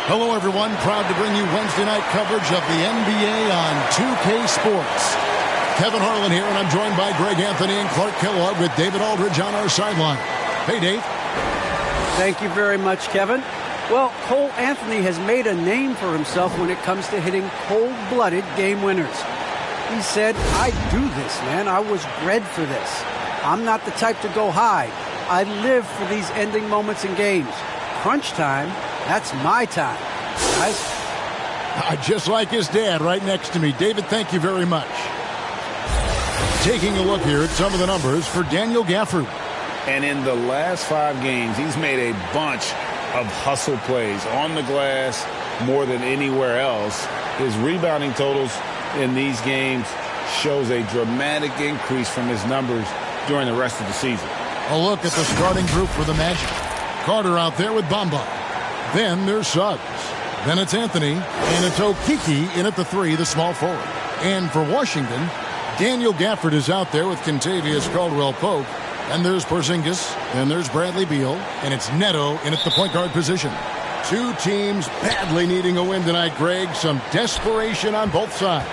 Hello, everyone. Proud to bring you Wednesday night coverage of the NBA on 2K Sports. Kevin Harlan here, and I'm joined by Greg Anthony and Clark Kellogg with David Aldridge on our sideline. Hey, Dave. Thank you very much, Kevin. Well, Cole Anthony has made a name for himself when it comes to hitting cold-blooded game winners. He said, I do this, man. I was bred for this. I'm not the type to go hide. I live for these ending moments in games. Crunch time, that's my time. Guys? Just like his dad right next to me. David, thank you very much. Taking a look here at some of the numbers for Daniel Gafford. And in the last 5 games, he's made a bunch of hustle plays on the glass more than anywhere else. His rebounding totals in these games shows a dramatic increase from his numbers during the rest of the season. A look at the starting group for the Magic. Carter out there with Bamba. Then there's Suggs. Then it's Anthony. And it's Okeke in at the 3, the small forward. And for Washington, Daniel Gafford is out there with Kentavious Caldwell-Pope. And there's Porzingis. Then there's Bradley Beal. And it's Neto in at the point guard position. 2 teams badly needing a win tonight, Greg. Some desperation on both sides.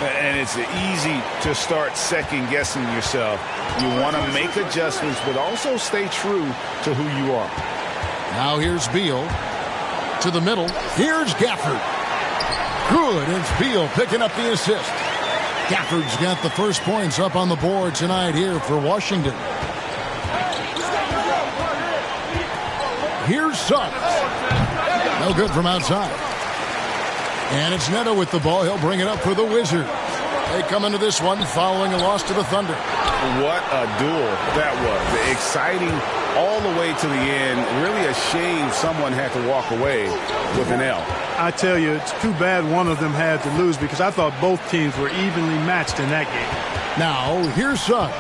And it's easy to start second-guessing yourself. You want to make adjustments, but also stay true to who you are. Now here's Beal. To the middle. Here's Gafford. Good. It's Beal picking up the assist. Gafford's got the first points up on the board tonight here for Washington. Here's Suggs. No good from outside. And it's Neto with the ball. He'll bring it up for the Wizards. They come into this one following a loss to the Thunder. What a duel that was. Exciting all the way to the end. Really a shame someone had to walk away with an L. I tell you, it's too bad one of them had to lose because I thought both teams were evenly matched in that game. Now, here's Suggs.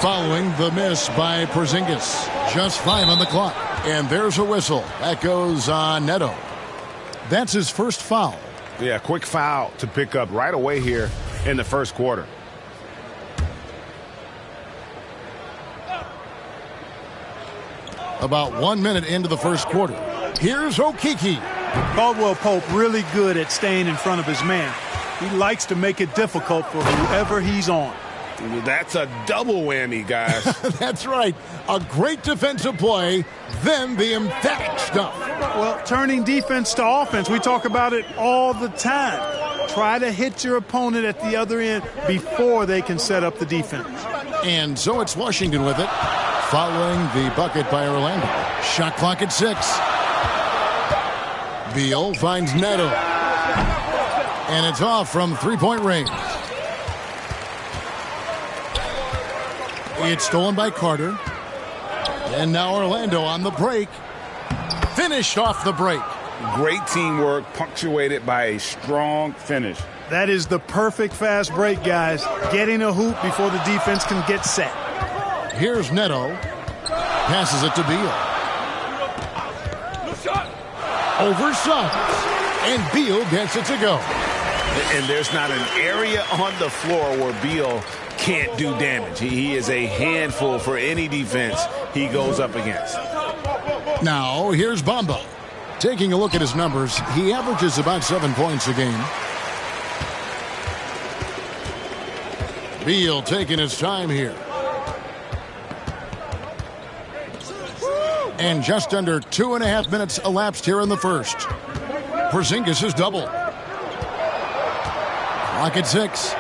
Following the miss by Porzingis. Just 5 on the clock. And there's a whistle. That goes on Neto. That's his first foul. Yeah, quick foul to pick up right away here in the first quarter. About 1 minute into the first quarter. Here's Okeke. Caldwell-Pope really good at staying in front of his man. He likes to make it difficult for whoever he's on. That's a double whammy, guys. That's right. A great defensive play, then the emphatic stuff. Well, turning defense to offense, we talk about it all the time. Try to hit your opponent at the other end before they can set up the defense. And so it's Washington with it, following the bucket by Orlando. Shot clock at 6. Beal finds Neto. And it's off from three-point range. It's stolen by Carter. And now Orlando on the break. Finished off the break. Great teamwork, punctuated by a strong finish. That is the perfect fast break, guys. Getting a hoop before the defense can get set. Here's Neto. Passes it to Beal. Over Suggs. And Beal gets it to go. And there's not an area on the floor where Beal can't do damage. He is a handful for any defense he goes up against. Now, here's Bamba. Taking a look at his numbers, he averages about 7 points a game. Beal taking his time here. And just under 2.5 minutes elapsed here in the first. Porzingis is double. Clock at 6.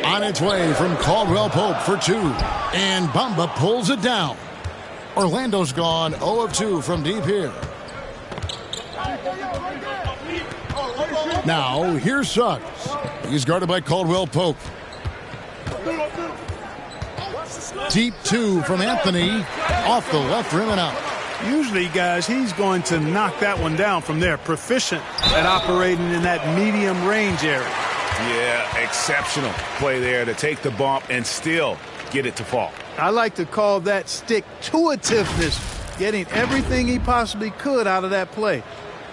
On its way from Caldwell Pope for 2. And Bamba pulls it down. Orlando's gone 0 of 2 from deep here. Now, here's Suggs. He's guarded by Caldwell Pope. Deep 2 from Anthony. Off the left rim and out. Usually, guys, he's going to knock that one down from there. Proficient at operating in that medium range area. Yeah, exceptional play there to take the bump and still get it to fall. I like to call that stick-to-itiveness, getting everything he possibly could out of that play.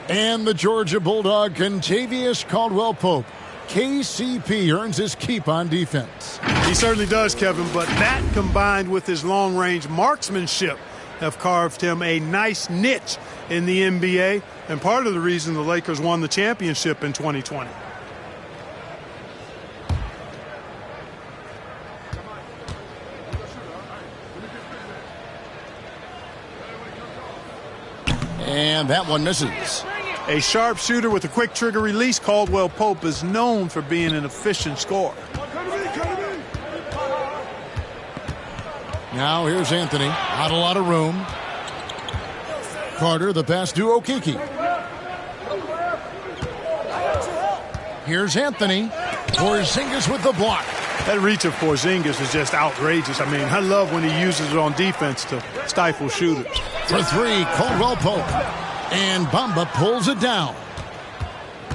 And the Georgia Bulldog, Contavious Caldwell-Pope. KCP earns his keep on defense. He certainly does, Kevin, but that combined with his long-range marksmanship have carved him a nice niche in the NBA, and part of the reason the Lakers won the championship in 2020. And that one misses. A sharp shooter with a quick trigger release, Caldwell Pope is known for being an efficient scorer. Now here's Anthony. Not a lot of room. Carter, the pass to Okeke. Here's Anthony. Porzingis with the block. That reach of Porzingis is just outrageous. I mean, I love when he uses it on defense to stifle shooters. For 3, Caldwell Pope. And Bamba pulls it down.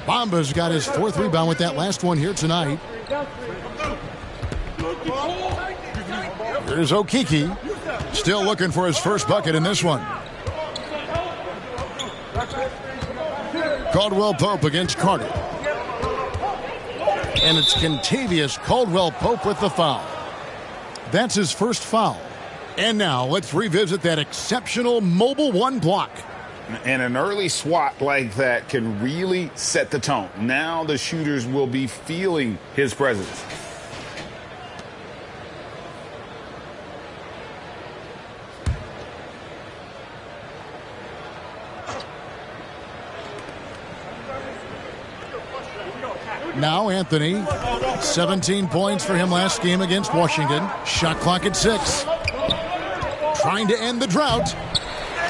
Bamba's got his 4th rebound with that last one here tonight. Here's Okeke. Still looking for his first bucket in this one. Caldwell Pope against Carter. And it's Contavious Caldwell Pope with the foul. That's his first foul. And now let's revisit that exceptional mobile 1 block. And an early swat like that can really set the tone. Now the shooters will be feeling his presence. Now Anthony, 17 points for him last game against Washington. Shot clock at 6. Trying to end the drought.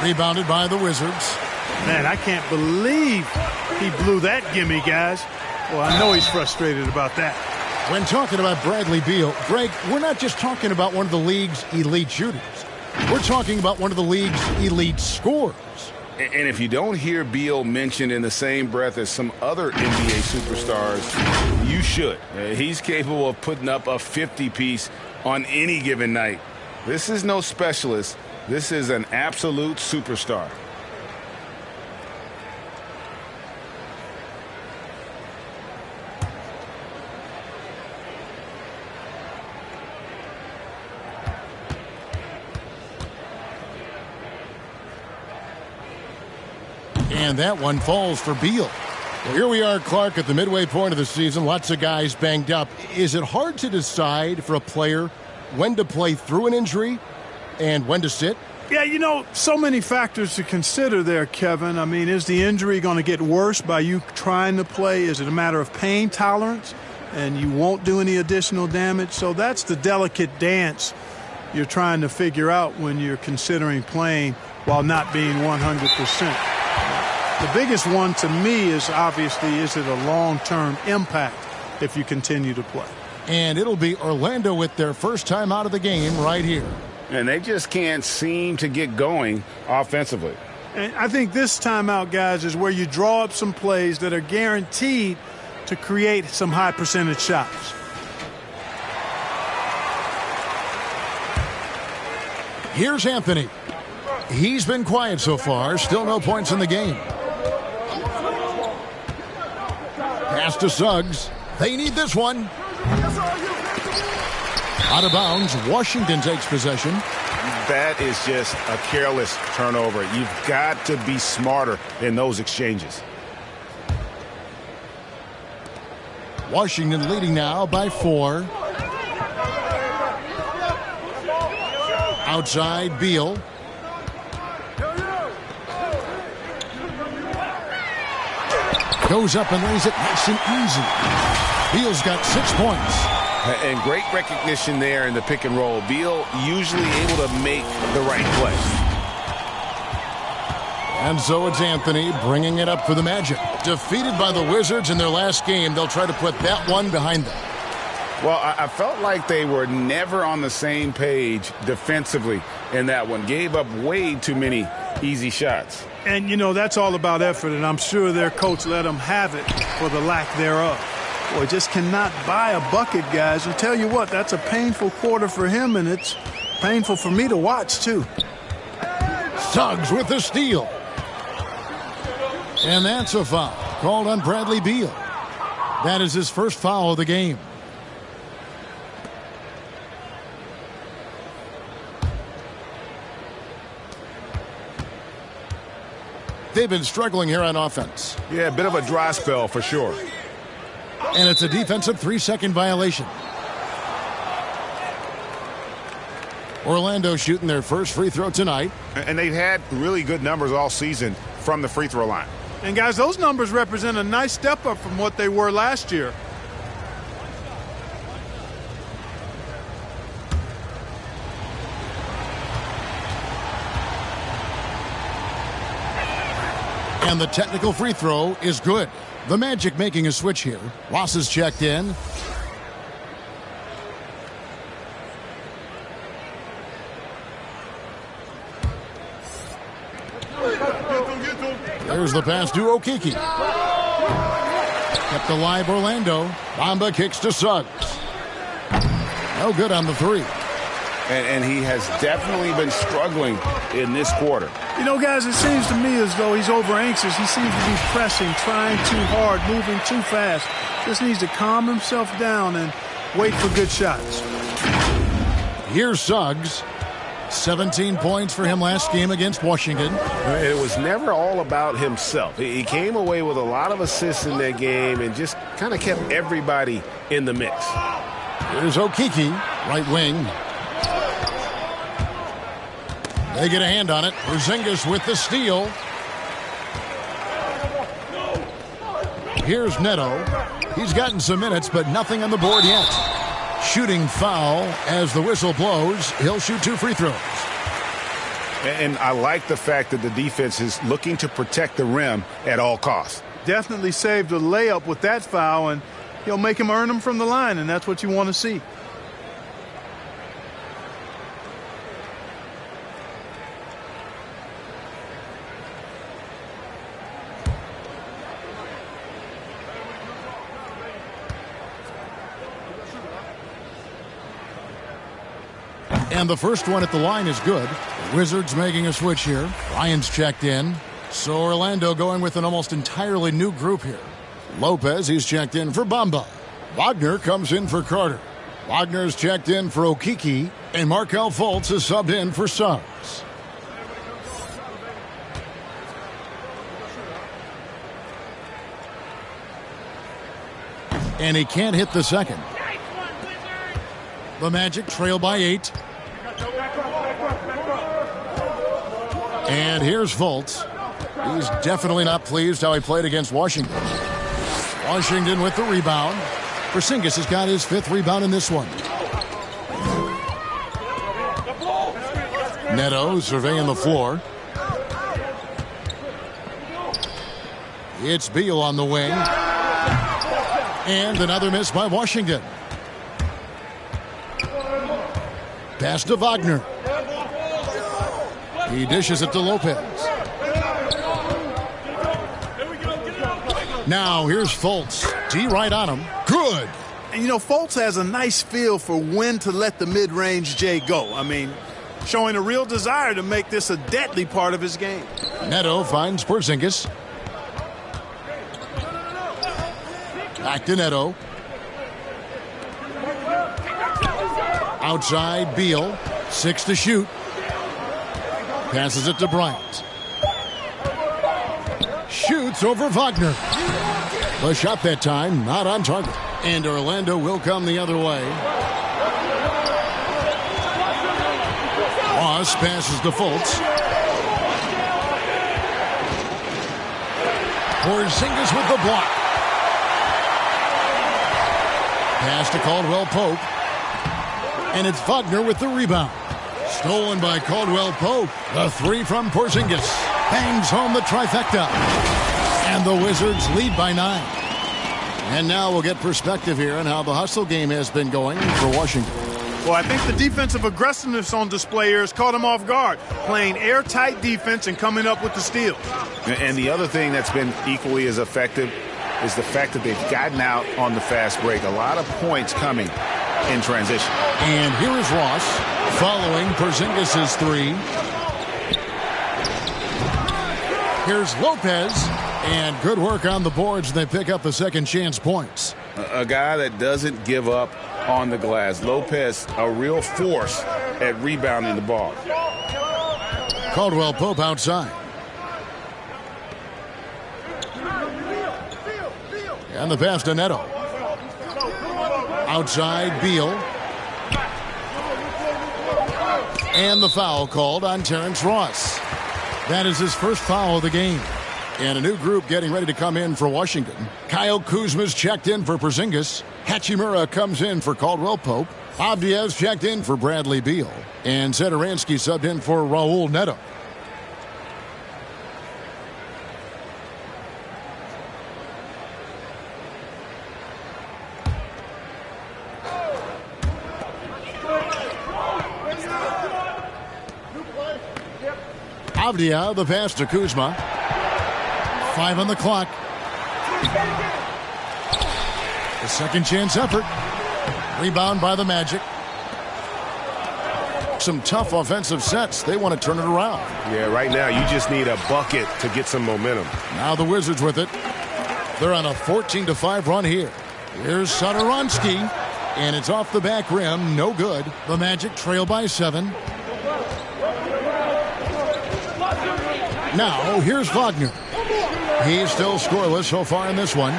Rebounded by the Wizards. Man, I can't believe he blew that gimme, guys. Well, I know he's frustrated about that. When talking about Bradley Beal, Greg, we're not just talking about one of the league's elite shooters. We're talking about one of the league's elite scorers. And if you don't hear Beal mentioned in the same breath as some other NBA superstars, you should. He's capable of putting up a 50-piece on any given night. This is no specialist. This is an absolute superstar. And that one falls for Beal. Well, here we are, Clark, at the midway point of the season. Lots of guys banged up. Is it hard to decide for a player when to play through an injury and when to sit? Yeah, you know, so many factors to consider there, Kevin. I mean, is the injury going to get worse by you trying to play? Is it a matter of pain tolerance and you won't do any additional damage? So that's the delicate dance you're trying to figure out when you're considering playing while not being 100%. The biggest one to me is obviously, is it a long-term impact if you continue to play? And it'll be Orlando with their first time out of the game right here. And they just can't seem to get going offensively. And I think this timeout, guys, is where you draw up some plays that are guaranteed to create some high percentage shots. Here's Anthony. He's been quiet so far. Still no points in the game. Pass to Suggs. They need this one. Out of bounds. Washington takes possession. That is just a careless turnover. You've got to be smarter in those exchanges. Washington leading now by 4. Outside, Beal. Goes up and lays it nice and easy. Beal's got 6 points. And great recognition there in the pick and roll. Beal usually able to make the right play. And so it's Anthony bringing it up for the Magic. Defeated by the Wizards in their last game, they'll try to put that one behind them. Well, I felt like they were never on the same page defensively in that one. Gave up way too many easy shots. And, you know, that's all about effort, and I'm sure their coach let them have it for the lack thereof. Boy, just cannot buy a bucket, guys. And tell you what, that's a painful quarter for him, and it's painful for me to watch, too. Suggs with the steal. And that's a foul called on Bradley Beal. That is his first foul of the game. They've been struggling here on offense. Yeah, a bit of a dry spell for sure. And it's a defensive 3-second violation. Orlando shooting their first free throw tonight. And they've had really good numbers all season from the free throw line. And, guys, those numbers represent a nice step up from what they were last year. And the technical free throw is good. The Magic making a switch here. Ross is checked in. There's the pass to Okeke. Kept alive Orlando. Bamba kicks to Suggs. No good on the 3. And he has definitely been struggling in this quarter. You know, guys, it seems to me as though he's over anxious. He seems to be pressing, trying too hard, moving too fast. Just needs to calm himself down and wait for good shots. Here's Suggs. 17 points for him last game against Washington. It was never all about himself. He came away with a lot of assists in that game and just kind of kept everybody in the mix. Here's Okeke, right wing. They get a hand on it. Porzingis with the steal. Here's Neto. He's gotten some minutes, but nothing on the board yet. Shooting foul as the whistle blows. He'll shoot 2 free throws. And I like the fact that the defense is looking to protect the rim at all costs. Definitely saved a layup with that foul, and he'll make him earn them from the line, and that's what you want to see. And the first one at the line is good. The Wizards making a switch here. Bryant's checked in. So Orlando going with an almost entirely new group here. Lopez, he's checked in for Bamba. Wagner comes in for Carter. Wagner's checked in for Okeke. And Markelle Fultz is subbed in for Suggs. And he can't hit the second. The Magic trail by 8. And here's Fultz. He's definitely not pleased how he played against Washington. Washington with the rebound. Porzingis has got his 5th rebound in this one. Neto surveying the floor. It's Beal on the wing. And another miss by Washington. Pass to Wagner. He dishes it to Lopez. Now here's Fultz. D right on him. Good. And, you know, Fultz has a nice feel for when to let the mid-range J go. I mean, showing a real desire to make this a deadly part of his game. Neto finds Porzingis. Back to Neto. Outside, Beal. 6 to shoot. Passes it to Bryant. Shoots over Wagner. The shot that time, not on target. And Orlando will come the other way. Ross passes to Fultz. Porzingis with the block. Pass to Caldwell-Pope. And it's Wagner with the rebound. Stolen by Caldwell-Pope. The three from Porzingis. Bangs home the trifecta. And the Wizards lead by 9. And now we'll get perspective here on how the hustle game has been going for Washington. Well, I think the defensive aggressiveness on display here has caught him off guard, playing airtight defense and coming up with the steals. And the other thing that's been equally as effective is the fact that they've gotten out on the fast break. A lot of points coming in transition. And here is Ross following Porzingis' three. Here's Lopez. And good work on the boards. They pick up the second chance points. A guy that doesn't give up on the glass. Lopez, a real force at rebounding the ball. Caldwell-Pope outside. And the pass to Neto. Outside, Beal. And the foul called on Terrence Ross. That is his first foul of the game. And a new group getting ready to come in for Washington. Kyle Kuzma's checked in for Porzingis. Hachimura comes in for Caldwell-Pope. Avdia's checked in for Bradley Beal. And Satoransky subbed in for Raul Neto. Avdia, the pass to Kuzma. 5 on the clock. The second chance effort. Rebound by the Magic. Some tough offensive sets. They want to turn it around. Yeah, right now you just need a bucket to get some momentum. Now the Wizards with it. They're on a 14-5 run here. Here's Satoransky. And it's off the back rim. No good. The Magic trail by 7. Now here's Wagner. He's still scoreless so far in this one.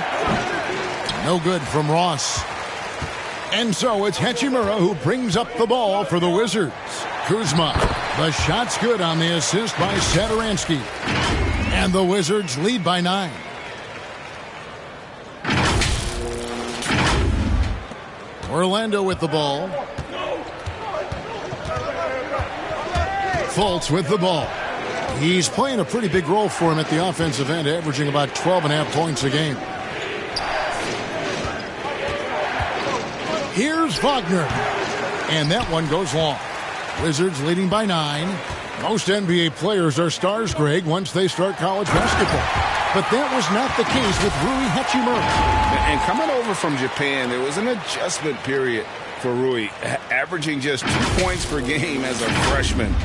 No good from Ross. And so it's Hachimura who brings up the ball for the Wizards. Kuzma. The shot's good on the assist by Satoransky. And the Wizards lead by 9. Orlando with the ball. Fultz with the ball. He's playing a pretty big role for him at the offensive end, averaging about 12.5 points a game. Here's Wagner. And that one goes long. Wizards leading by 9. Most NBA players are stars, Greg, once they start college basketball. But that was not the case with Rui Hachimura. And coming over from Japan, there was an adjustment period for Rui, averaging just 2 points per game as a freshman.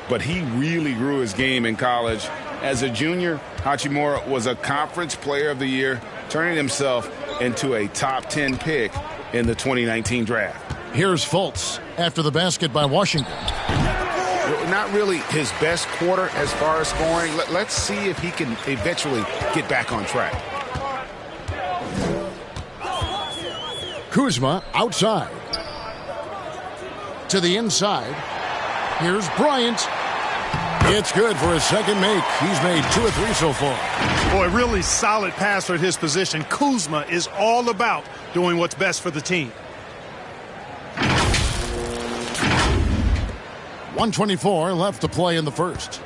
But he really grew his game in college. As a junior, Hachimura was a Conference Player of the Year, turning himself into a top 10 pick in the 2019 draft. Here's Fultz after the basket by Washington. Not really his best quarter as far as scoring. Let's see if he can eventually get back on track. Kuzma outside. To the inside. Here's Bryant. It's good for his second make. He's made 2 or 3 so far. Boy, really solid passer at his position. Kuzma is all about doing what's best for the team. 124 left to play in the first.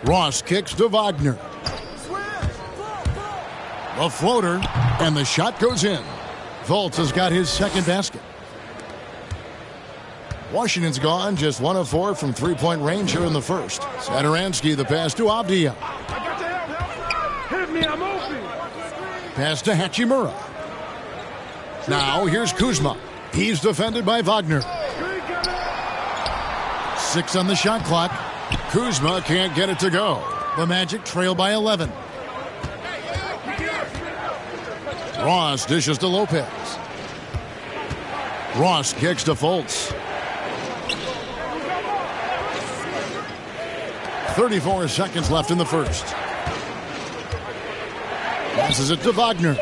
Ross kicks to Wagner. A floater, and the shot goes in. Fultz has got his second basket. Washington's gone just 1 of 4 from three-point range here in the first. Satoransky the pass to Avdia. Hit me, I'm open. Pass to Hachimura. Now here's Kuzma. He's defended by Wagner. 6 on the shot clock. Kuzma can't get it to go. The Magic trail by 11. Ross dishes to Lopez. Ross kicks to Fultz. 34 seconds left in the first. Passes it to Wagner.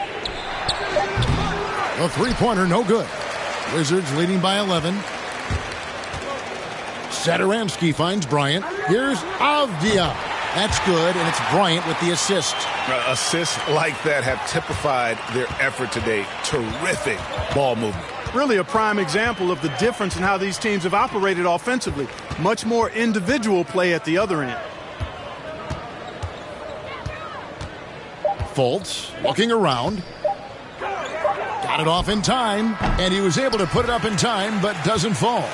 A three-pointer, no good. Wizards leading by 11. Satoransky finds Bryant. Here's Avdia. That's good, and it's Bryant with the assist. Assists like that have typified their effort today. Terrific ball movement. Really a prime example of the difference in how these teams have operated offensively. Much more individual play at the other end. Fultz looking around. Got it off in time, and he was able to put it up in time, but doesn't fall.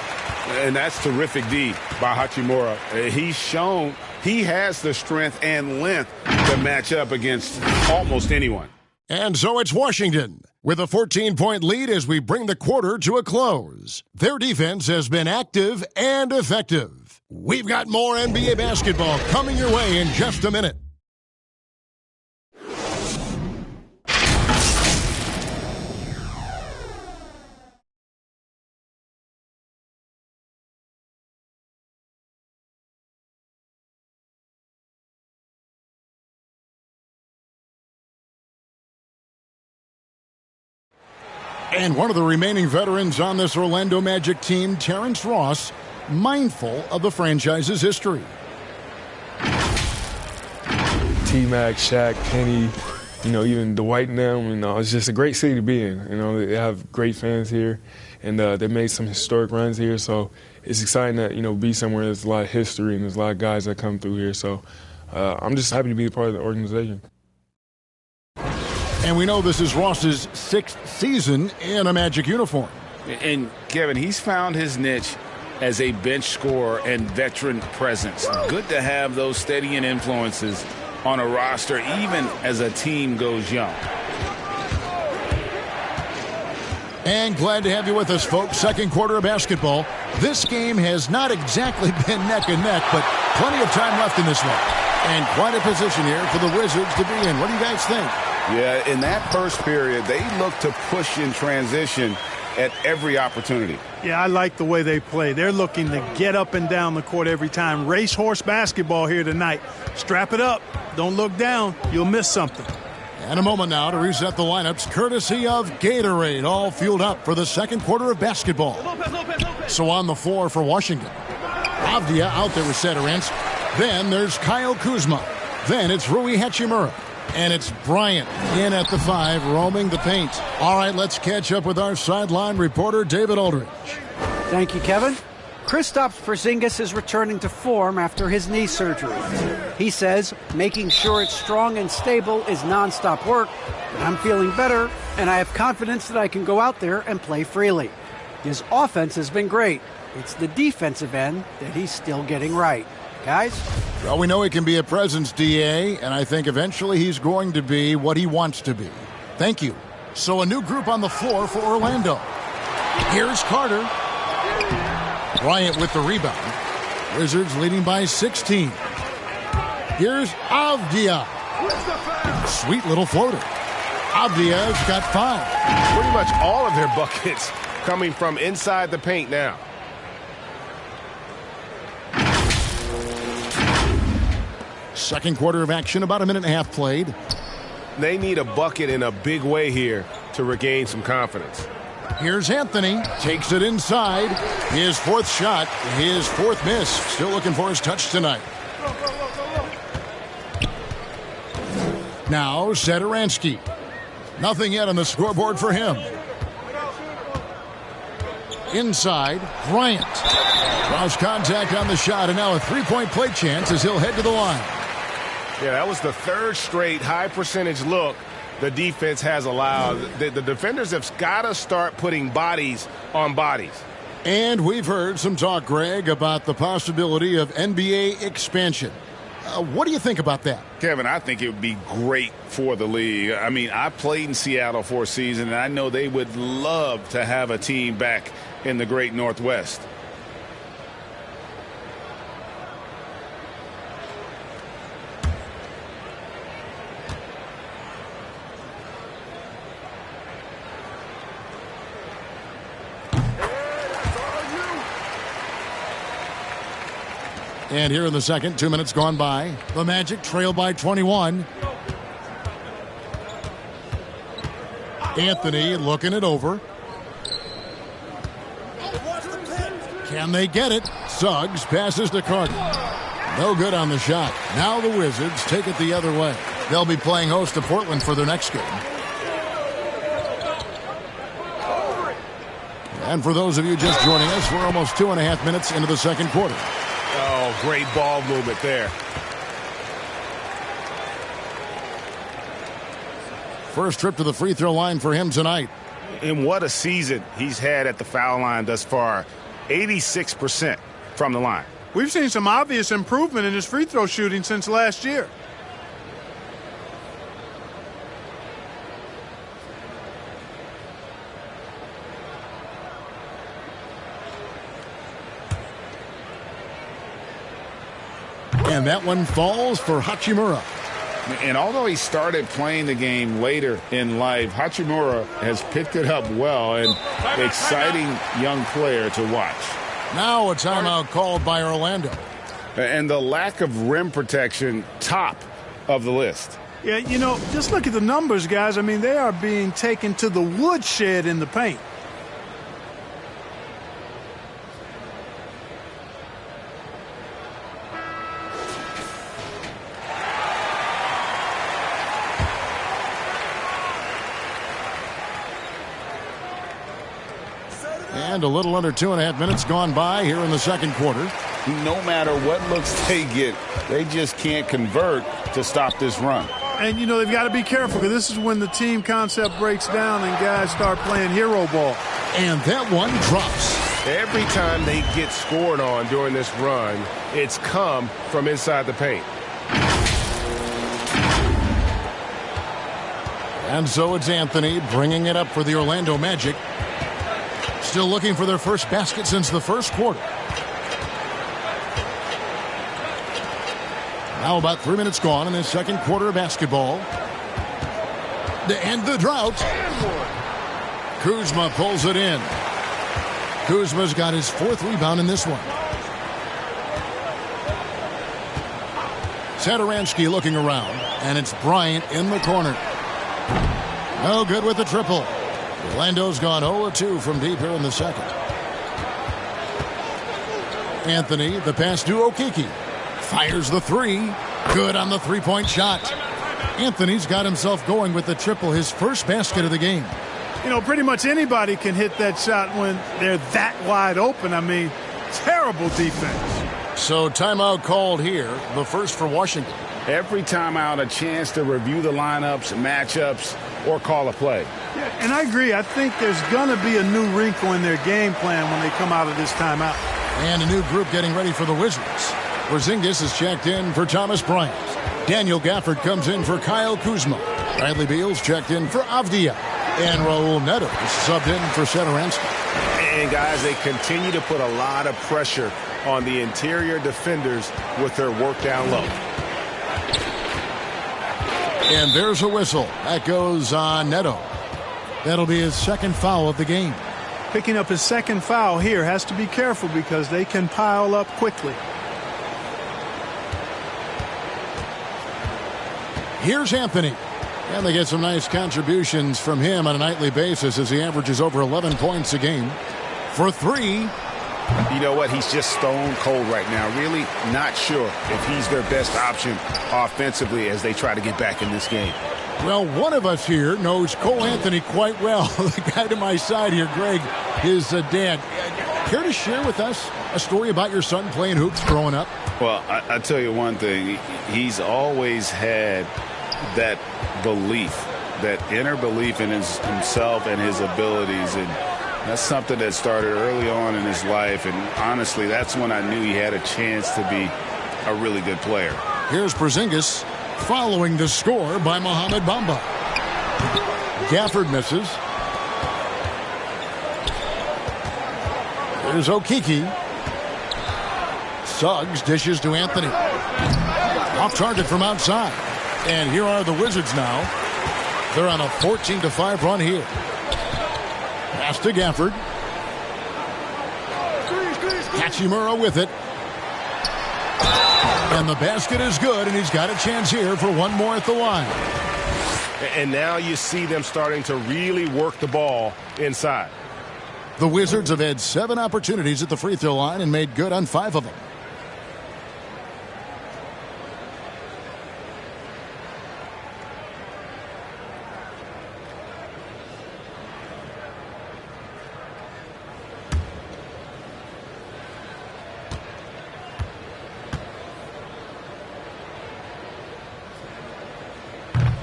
And that's terrific D by Hachimura. He's shown he has the strength and length to match up against almost anyone. And so it's Washington with a 14-point lead as we bring the quarter to a close. Their defense has been active and effective. We've got more NBA basketball coming your way in just a minute. And one of the remaining veterans on this Orlando Magic team, Terrence Ross, mindful of the franchise's history. T-Mac, Shaq, Penny, even Dwight and them, it's just a great city to be in. They have great fans here, and they made some historic runs here, so it's exciting that, be somewhere there's a lot of history and there's a lot of guys that come through here. So I'm just happy to be a part of the organization. And we know this is Ross's 6th season in a Magic uniform. And, Kevin, he's found his niche as a bench scorer and veteran presence. Good to have those steadying influences on a roster, even as a team goes young. And glad to have you with us, folks. Second quarter of basketball. This game has not exactly been neck and neck, but plenty of time left in this one. And quite a position here for the Wizards to be in. What do you guys think? Yeah, in that first period, they look to push in transition at every opportunity. Yeah, I like the way they play. They're looking to get up and down the court every time. Racehorse basketball here tonight. Strap it up. Don't look down. You'll miss something. And a moment now to reset the lineups, courtesy of Gatorade, all fueled up for the second quarter of basketball. So on the floor for Washington, Avdia out there with Satoransky. Then there's Kyle Kuzma. Then it's Rui Hachimura. And it's Bryant in at the 5, roaming the paint. All right, let's catch up with our sideline reporter, David Aldridge. Thank you, Kevin. Kristaps Porzingis is returning to form after his knee surgery. He says making sure it's strong and stable is nonstop work, but I'm feeling better, and I have confidence that I can go out there and play freely. His offense has been great. It's the defensive end that he's still getting right. Guys? Well, we know he can be a presence, D.A., and I think eventually he's going to be what he wants to be. Thank you. So a new group on the floor for Orlando. Here's Carter. Bryant with the rebound. Wizards leading by 16. Here's Avdia. Sweet little floater. Avdia's got 5. Pretty much all of their buckets coming from inside the paint now. Second quarter of action, about a minute and a half played. They need a bucket in a big way here to regain some confidence. Here's Anthony. Takes it inside. His 4th shot. His 4th miss. Still looking for his touch tonight. Now Satoransky. Nothing yet on the scoreboard for him. Inside, Bryant. Cross contact on the shot, and now a 3-point play chance as he'll head to the line. Yeah, that was the third straight high percentage look the defense has allowed. The defenders have got to start putting bodies on bodies. And we've heard some talk, Greg, about the possibility of NBA expansion. What do you think about that? Kevin, I think it would be great for the league. I mean, I played in Seattle for a season, and I know they would love to have a team back in the great Northwest. And here in the second, 2 minutes gone by. The Magic trail by 21. Anthony looking it over. Can they get it? Suggs passes to Carter. No good on the shot. Now the Wizards take it the other way. They'll be playing host to Portland for their next game. And for those of you just joining us, we're almost 2.5 minutes into the second quarter. Oh, great ball movement there. First trip to the free throw line for him tonight. And what a season he's had at the foul line thus far. 86% from the line. We've seen some obvious improvement in his free throw shooting since last year. And that one falls for Hachimura. And although he started playing the game later in life, Hachimura has picked it up well, and exciting young player to watch. Now a timeout called by Orlando. And the lack of rim protection, top of the list. Yeah, you know, just look at the numbers, guys. I mean, they are being taken to the woodshed in the paint. And a little under 2.5 minutes gone by here in the second quarter. No matter what looks they get, they just can't convert to stop this run. And, you know, they've got to be careful because this is when the team concept breaks down and guys start playing hero ball. And that one drops. Every time they get scored on during this run, it's come from inside the paint. And so it's Anthony bringing it up for the Orlando Magic. Still looking for their first basket since the first quarter. Now about 3 minutes gone in this second quarter of basketball. To end the drought. Kuzma pulls it in. Kuzma's got his fourth rebound in this one. Satoransky looking around, and it's Bryant in the corner. No good with the triple. Orlando's gone 0-2 from deep here in the second. Anthony, the pass to Okeke. Fires the three. Good on the three-point shot. Anthony's got himself going with the triple, his first basket of the game. You know, pretty much anybody can hit that shot when they're that wide open. I mean, terrible defense. So timeout called here, the first for Washington. Every timeout, a chance to review the lineups, matchups, or call a play. Yeah, and I agree. I think there's going to be a new wrinkle in their game plan when they come out of this timeout. And a new group getting ready for the Wizards. Porzingis is checked in for Thomas Bryant. Daniel Gafford comes in for Kyle Kuzma. Bradley Beal's checked in for Avdia. And Raul Neto is subbed in for Satoransky. And, guys, they continue to put a lot of pressure on the interior defenders with their work down low. And there's a whistle. That goes on Neto. That'll be his second foul of the game. Picking up his second foul here, has to be careful because they can pile up quickly. Here's Anthony. And they get some nice contributions from him on a nightly basis as he averages over 11 points a game. For three. You know what? He's just stone cold right now. Really not sure if he's their best option offensively as they try to get back in this game. Well, one of us here knows Cole Anthony quite well. The guy to my side here, Greg, is dad. Care to share with us a story about your son playing hoops growing up? Well, I tell you one thing. He's always had that belief, that inner belief in himself and his abilities. And that's something that started early on in his life. And honestly, that's when I knew he had a chance to be a really good player. Here's Porzingis following the score by Mohamed Bamba. Gafford misses. Here's Okeke. Suggs dishes to Anthony. Off target from outside. And here are the Wizards now. They're on a 14-5 run here. Pass to Gafford. Hachimura with it. And the basket is good, and he's got a chance here for one more at the line. And now you see them starting to really work the ball inside. The Wizards have had 7 opportunities at the free throw line and made good on 5 of them.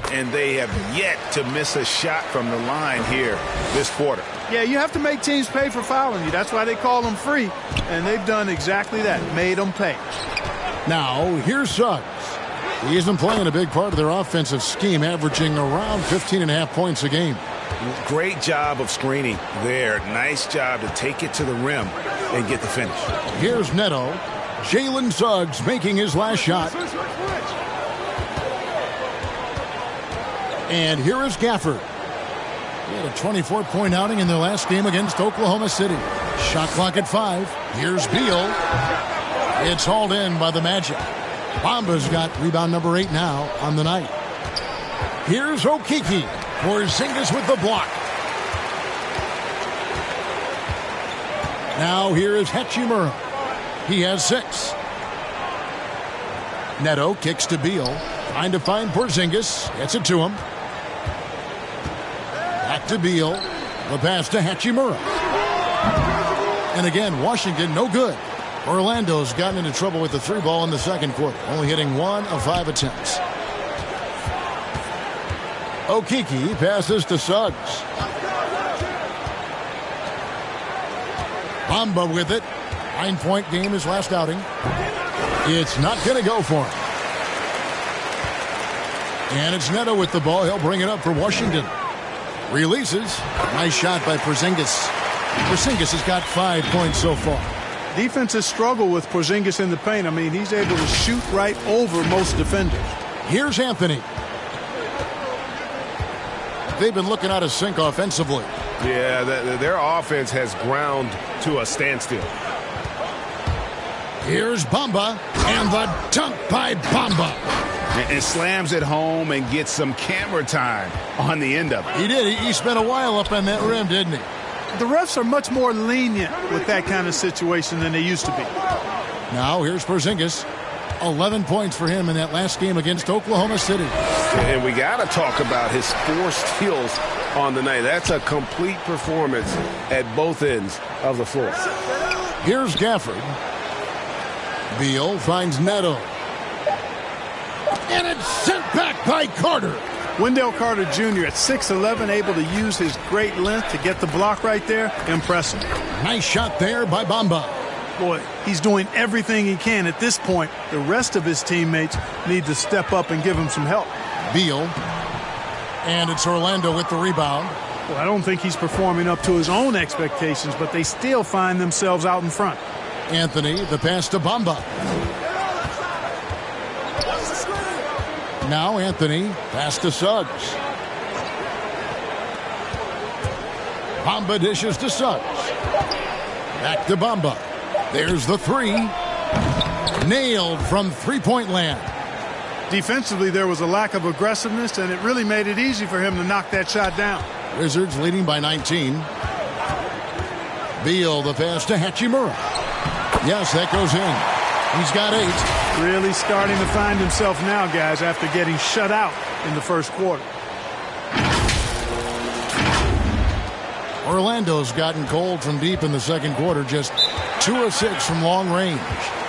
And they have yet to miss a shot from the line here this quarter. Yeah, you have to make teams pay for fouling you. That's why they call them free. And they've done exactly that, made them pay. Now, here's Suggs. He isn't playing a big part of their offensive scheme, averaging around 15.5 points a game. Great job of screening there. Nice job to take it to the rim and get the finish. Here's Neto. Jalen Suggs making his last shot. And here is Gafford. He had a 24-point outing in their last game against Oklahoma City. Shot clock at 5. Here's Beal. It's hauled in by the Magic. Bamba's got rebound number 8 now on the night. Here's Okeke. Porzingis with the block. Now here is Hachimura. He has 6. Neto kicks to Beal. Trying to find Porzingis. Gets it to him. Back to Beal. The pass to Hachimura. And again, Washington no good. Orlando's gotten into trouble with the 3 ball in the second quarter, only hitting 1 of 5 attempts. Okeke passes to Suggs. Bamba with it. 9-point game his last outing. It's not going to go for him. And it's Neto with the ball. He'll bring it up for Washington. Releases. Nice shot by Porzingis. Porzingis has got 5 points so far. Defenses struggle with Porzingis in the paint. I mean, he's able to shoot right over most defenders. Here's Anthony. They've been looking out of sync offensively. Yeah, their offense has ground to a standstill. Here's Bamba, and the dunk by Bamba. And slams it home and gets some camera time on the end of it. He did. He spent a while up on that rim, didn't he? The refs are much more lenient with that kind of situation than they used to be. Now here's Porzingis. 11 points for him in that last game against Oklahoma City. And we got to talk about his 4 steals on the night. That's a complete performance at both ends of the floor. Here's Gafford. Beal finds Neto. And it's sent back by Carter. Wendell Carter Jr. at 6'11", able to use his great length to get the block right there. Impressive. Nice shot there by Bamba. Boy, he's doing everything he can at this point. The rest of his teammates need to step up and give him some help. Beal. And it's Orlando with the rebound. Well, I don't think he's performing up to his own expectations, but they still find themselves out in front. Anthony, the pass to Bamba. Now Anthony, pass to Suggs. Bamba dishes to Suggs. Back to Bamba. There's the 3. Nailed from three-point land. Defensively, there was a lack of aggressiveness, and it really made it easy for him to knock that shot down. Wizards leading by 19. Beal, the pass to Hachimura. Yes, that goes in. He's got 8. Really starting to find himself now, guys, after getting shut out in the first quarter. Orlando's gotten cold from deep in the second quarter. Just 2 of 6 from long range.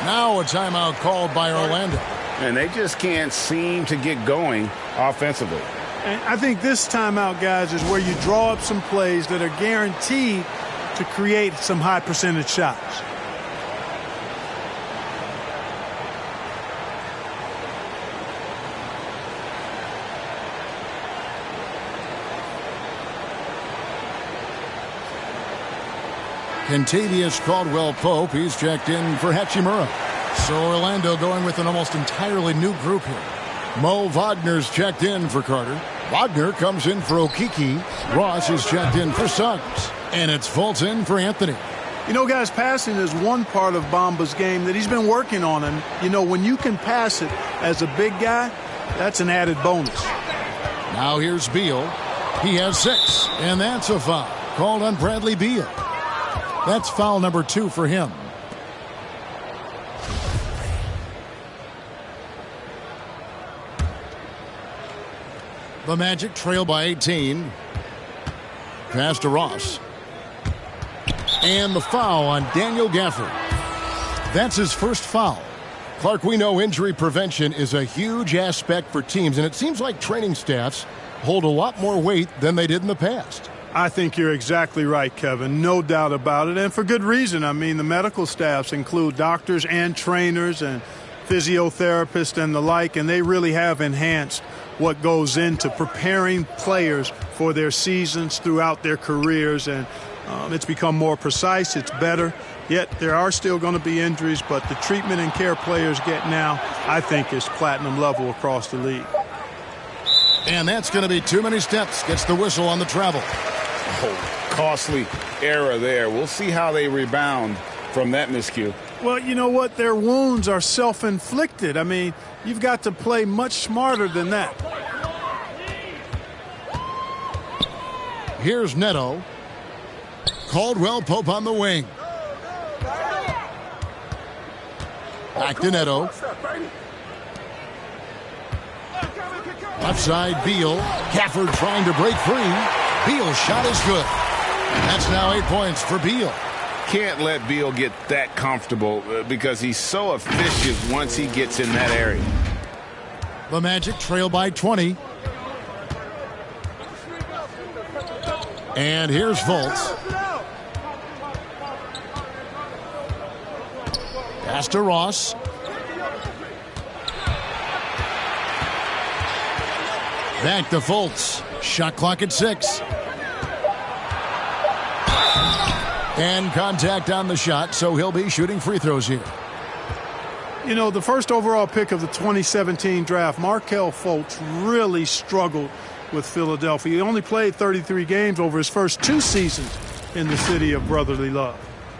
Now a timeout called by Orlando. And they just can't seem to get going offensively. And I think this timeout, guys, is where you draw up some plays that are guaranteed to create some high percentage shots. Kentavious Caldwell-Pope, he's checked in for Hachimura. So Orlando going with an almost entirely new group here. Mo Wagner's checked in for Carter. Wagner comes in for Okiki. Ross is checked in for Suggs. And it's Fulton for Anthony. You know, guys, passing is one part of Bamba's game that he's been working on. And, you know, when you can pass it as a big guy, that's an added bonus. Now here's Beal. He has 6. And that's a foul called on Bradley Beal. That's foul number 2 for him. The Magic trail by 18. Pass to Ross. And the foul on Daniel Gafford. That's his first foul. Clark, we know injury prevention is a huge aspect for teams, and it seems like training staffs hold a lot more weight than they did in the past. I think you're exactly right, Kevin. No doubt about it, and for good reason. I mean, the medical staffs include doctors and trainers and physiotherapists and the like, and they really have enhanced what goes into preparing players for their seasons throughout their careers, and it's become more precise, it's better. Yet there are still going to be injuries, but the treatment and care players get now, I think, is platinum level across the league. And that's going to be too many steps. Gets the whistle on the travel. Oh, costly error there. We'll see how they rebound from that miscue. Well, you know what? Their wounds are self-inflicted. I mean, you've got to play much smarter than that. Here's Neto. Caldwell-Pope on the wing. Back to Neto. Left side, Beal. Gafford trying to break free. Beal's shot is good. That's now 8 points for Beal. Can't let Beal get that comfortable because he's so efficient once he gets in that area. The Magic trail by 20. And here's Fultz. Pass to Ross. Back to Fultz. Shot clock at 6. And contact on the shot, so he'll be shooting free throws here. You know, the first overall pick of the 2017 draft, Markelle Fultz, really struggled with Philadelphia. He only played 33 games over his first 2 seasons in the city of brotherly love.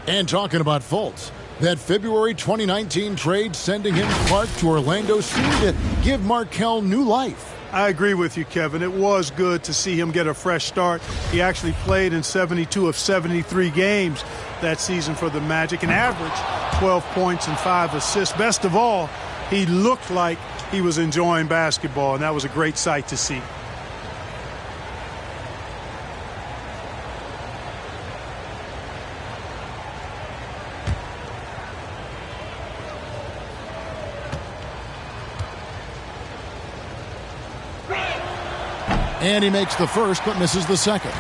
And talking about Fultz, that February 2019 trade sending him Clark to Orlando seemed to give Markelle new life. I agree with you, Kevin. It was good to see him get a fresh start. He actually played in 72 of 73 games that season for the Magic, and averaged 12 points and 5 assists. Best of all, he looked like he was enjoying basketball, and that was a great sight to see. And he makes the first, but misses the second.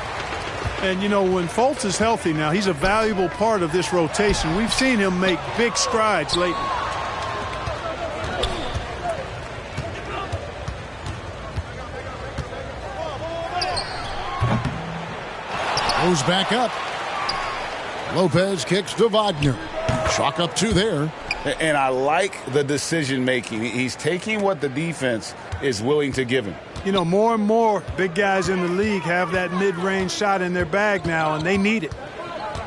And, you know, when Fultz is healthy now, he's a valuable part of this rotation. We've seen him make big strides lately. Goes back up. Lopez kicks to Wagner. Chalk up 2 there. And I like the decision making. He's taking what the defense is willing to give him. You know, more and more big guys in the league have that mid-range shot in their bag now, and they need it.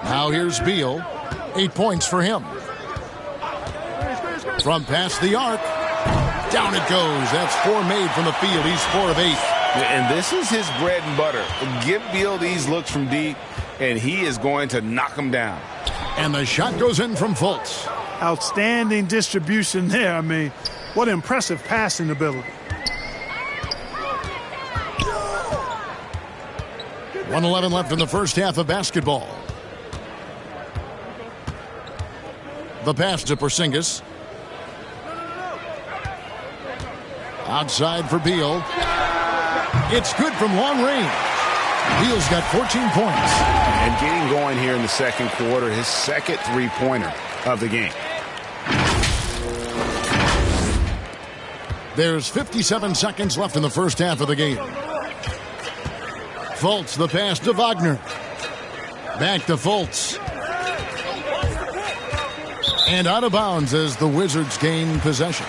Now here's Beal. 8 points for him. From past the arc. Down it goes. That's 4 made from the field. He's 4 of 8. And this is his bread and butter. Give Beal these looks from deep, and he is going to knock them down. And the shot goes in from Fultz. Outstanding distribution there. I mean, what impressive passing ability. 1:11 left in the first half of basketball. The pass to Porzingis. Outside for Beal. It's good from long range. Beal's got 14 points. And getting going here in the second quarter, his second three-pointer of the game. There's 57 seconds left in the first half of the game. Fultz, the pass to Wagner. Back to Fultz. And out of bounds as the Wizards gain possession.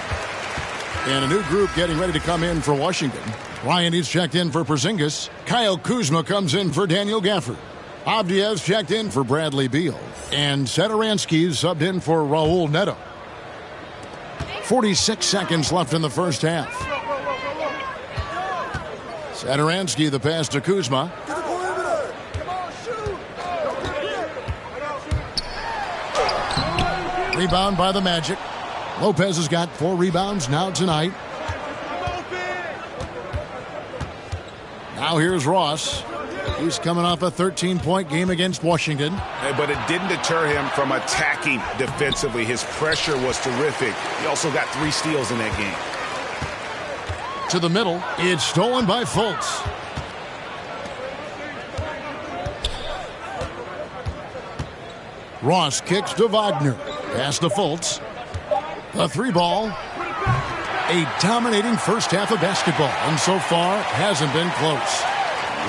And a new group getting ready to come in for Washington. Bryant is checked in for Porzingis. Kyle Kuzma comes in for Daniel Gafford. Avdiiv's checked in for Bradley Beal. And Satoransky's subbed in for Raul Neto. 46 seconds left in the first half. Satoransky, the pass to Kuzma. Rebound by the Magic. Lopez has got 4 rebounds now tonight. Now here's Ross. He's coming off a 13-point game against Washington. But it didn't deter him from attacking defensively. His pressure was terrific. He also got 3 steals in that game. To the middle. It's stolen by Fultz. Ross kicks to Wagner. Pass to Fultz. The 3-ball. A dominating first half of basketball, and so far hasn't been close.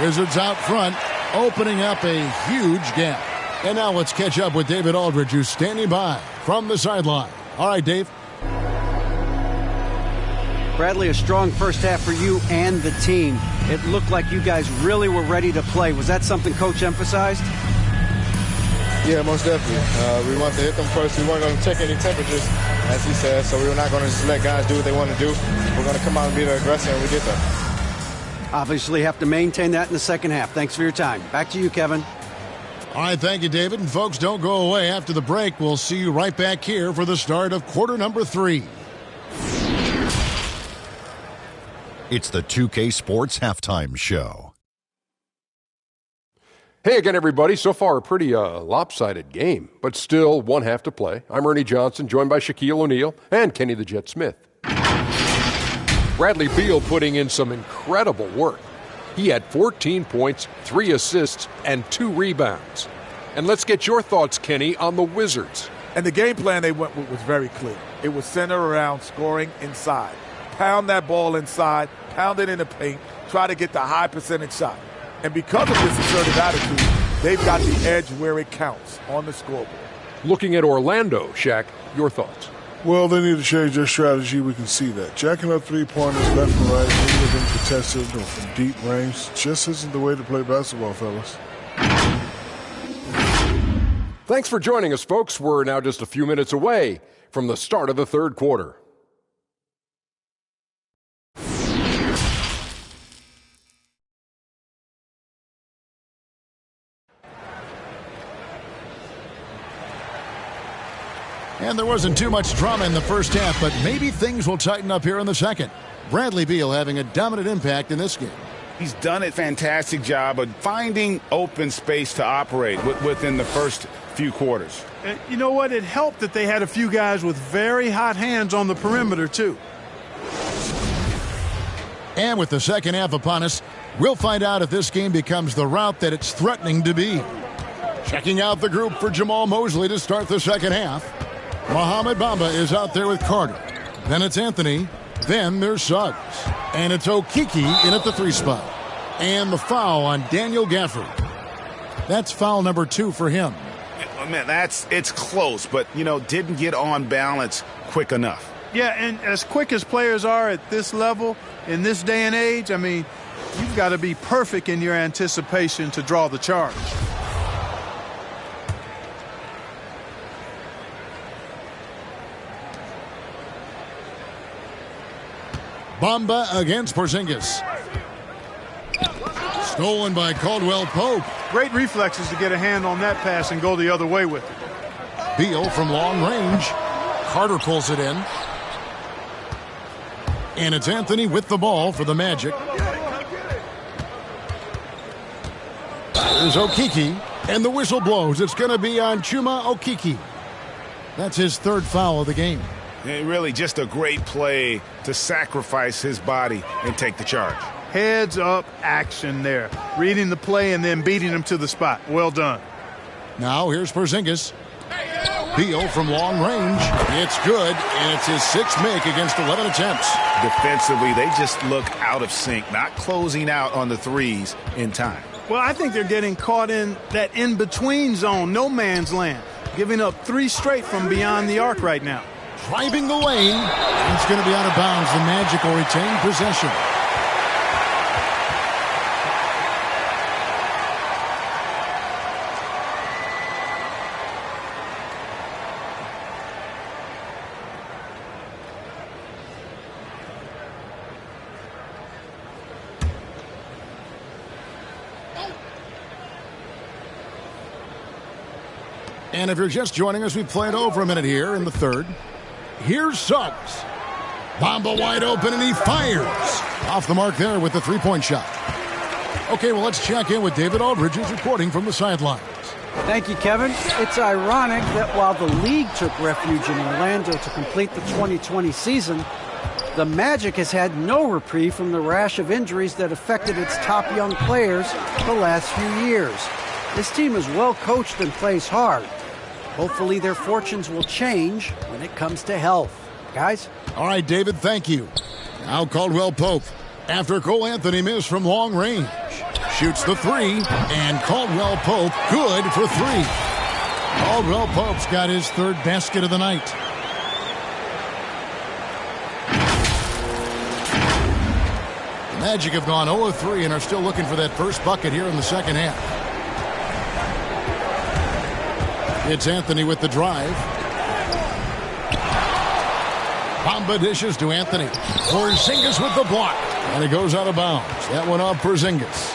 Wizards out front, opening up a huge gap. And now let's catch up with David Aldridge, who's standing by from the sideline. All right, Dave. Bradley, a strong first half for you and the team. It looked like you guys really were ready to play. Was that something Coach emphasized? Yeah, most definitely. We wanted to hit them first. We weren't going to check any temperatures, as he said, so we were not going to just let guys do what they want to do. We're going to come out and be the aggressor, and we did that. Obviously have to maintain that in the second half. Thanks for your time. Back to you, Kevin. All right, thank you, David. And folks, don't go away. After the break, we'll see you right back here for the start of quarter number 3. It's the 2K Sports Halftime Show. Hey again, everybody. So far, a pretty lopsided game, but still one half to play. I'm Ernie Johnson, joined by Shaquille O'Neal and Kenny the Jet Smith. Bradley Beal putting in some incredible work. He had 14 points, 3 assists, and 2 rebounds. And let's get your thoughts, Kenny, on the Wizards. And the game plan they went with was very clear. It was centered around scoring inside. Pound that ball inside, pound it in the paint, try to get the high percentage shot. And because of this assertive attitude, they've got the edge where it counts on the scoreboard. Looking at Orlando, Shaq, your thoughts? Well, they need to change their strategy. We can see that. Jacking up three-pointers left and right, leaving them contested or from deep range, just isn't the way to play basketball, fellas. Thanks for joining us, folks. We're now just a few minutes away from the start of the third quarter. And there wasn't too much drama in the first half, but maybe things will tighten up here in the second. Bradley Beal having a dominant impact in this game. He's done a fantastic job of finding open space to operate within the first few quarters. And you know what? It helped that they had a few guys with very hot hands on the perimeter, too. And with the second half upon us, we'll find out if this game becomes the route that it's threatening to be. Checking out the group for Jamal Mosley to start the second half. Mohamed Bamba is out there with Carter. Then it's Anthony. Then there's Suggs. And it's Okeke in at the 3 spot. And the foul on Daniel Gafford. That's foul number 2 for him. Man, it's close, but, didn't get on balance quick enough. Yeah, and as quick as players are at this level, in this day and age, I mean, you've got to be perfect in your anticipation to draw the charge. Bamba against Porzingis. Stolen by Caldwell Pope. Great reflexes to get a hand on that pass and go the other way with it. Beal from long range. Carter pulls it in. And it's Anthony with the ball for the Magic. There's Okeke. And the whistle blows. It's going to be on Chuma Okeke. That's his third foul of the game. And really just a great play to sacrifice his body and take the charge. Heads up action there. Reading the play and then beating him to the spot. Well done. Now here's Porzingis. Beal from long range. It's good, and it's his sixth make against 11 attempts. Defensively, they just look out of sync, not closing out on the threes in time. Well, I think they're getting caught in that in-between zone, no man's land, giving up 3 straight from beyond the arc right now. Driving the lane. It's going to be out of bounds. The Magic will retain possession. And if you're just joining us, we played over a minute here in the third. Here's Suggs. Bamba wide open, and he fires. Off the mark there with the three-point shot. Okay, well, let's check in with David Aldridge, who's reporting from the sidelines. Thank you, Kevin. It's ironic that while the league took refuge in Orlando to complete the 2020 season, the Magic has had no reprieve from the rash of injuries that affected its top young players the last few years. This team is well coached and plays hard. Hopefully their fortunes will change when it comes to health. Guys? All right, David, thank you. Now Caldwell Pope. After Cole Anthony missed from long range. Shoots the three, and Caldwell Pope good for 3. Caldwell Pope's got his third basket of the night. The Magic have gone 0-3 and are still looking for that first bucket here in the second half. It's Anthony with the drive. Bamba dishes to Anthony. Porzingis with the block. And it goes out of bounds. That one off Porzingis.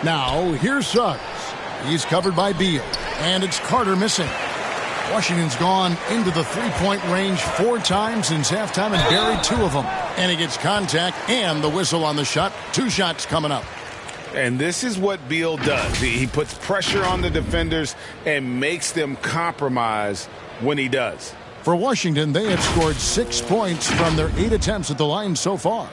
Now, here's Suggs. He's covered by Beal. And it's Carter missing. Washington's gone into the three-point range 4 times since halftime and buried 2 of them. And he gets contact and the whistle on the shot. 2 shots coming up. And this is what Beal does. He puts pressure on the defenders and makes them compromise when he does. For Washington, they have scored 6 points from their 8 attempts at the line so far.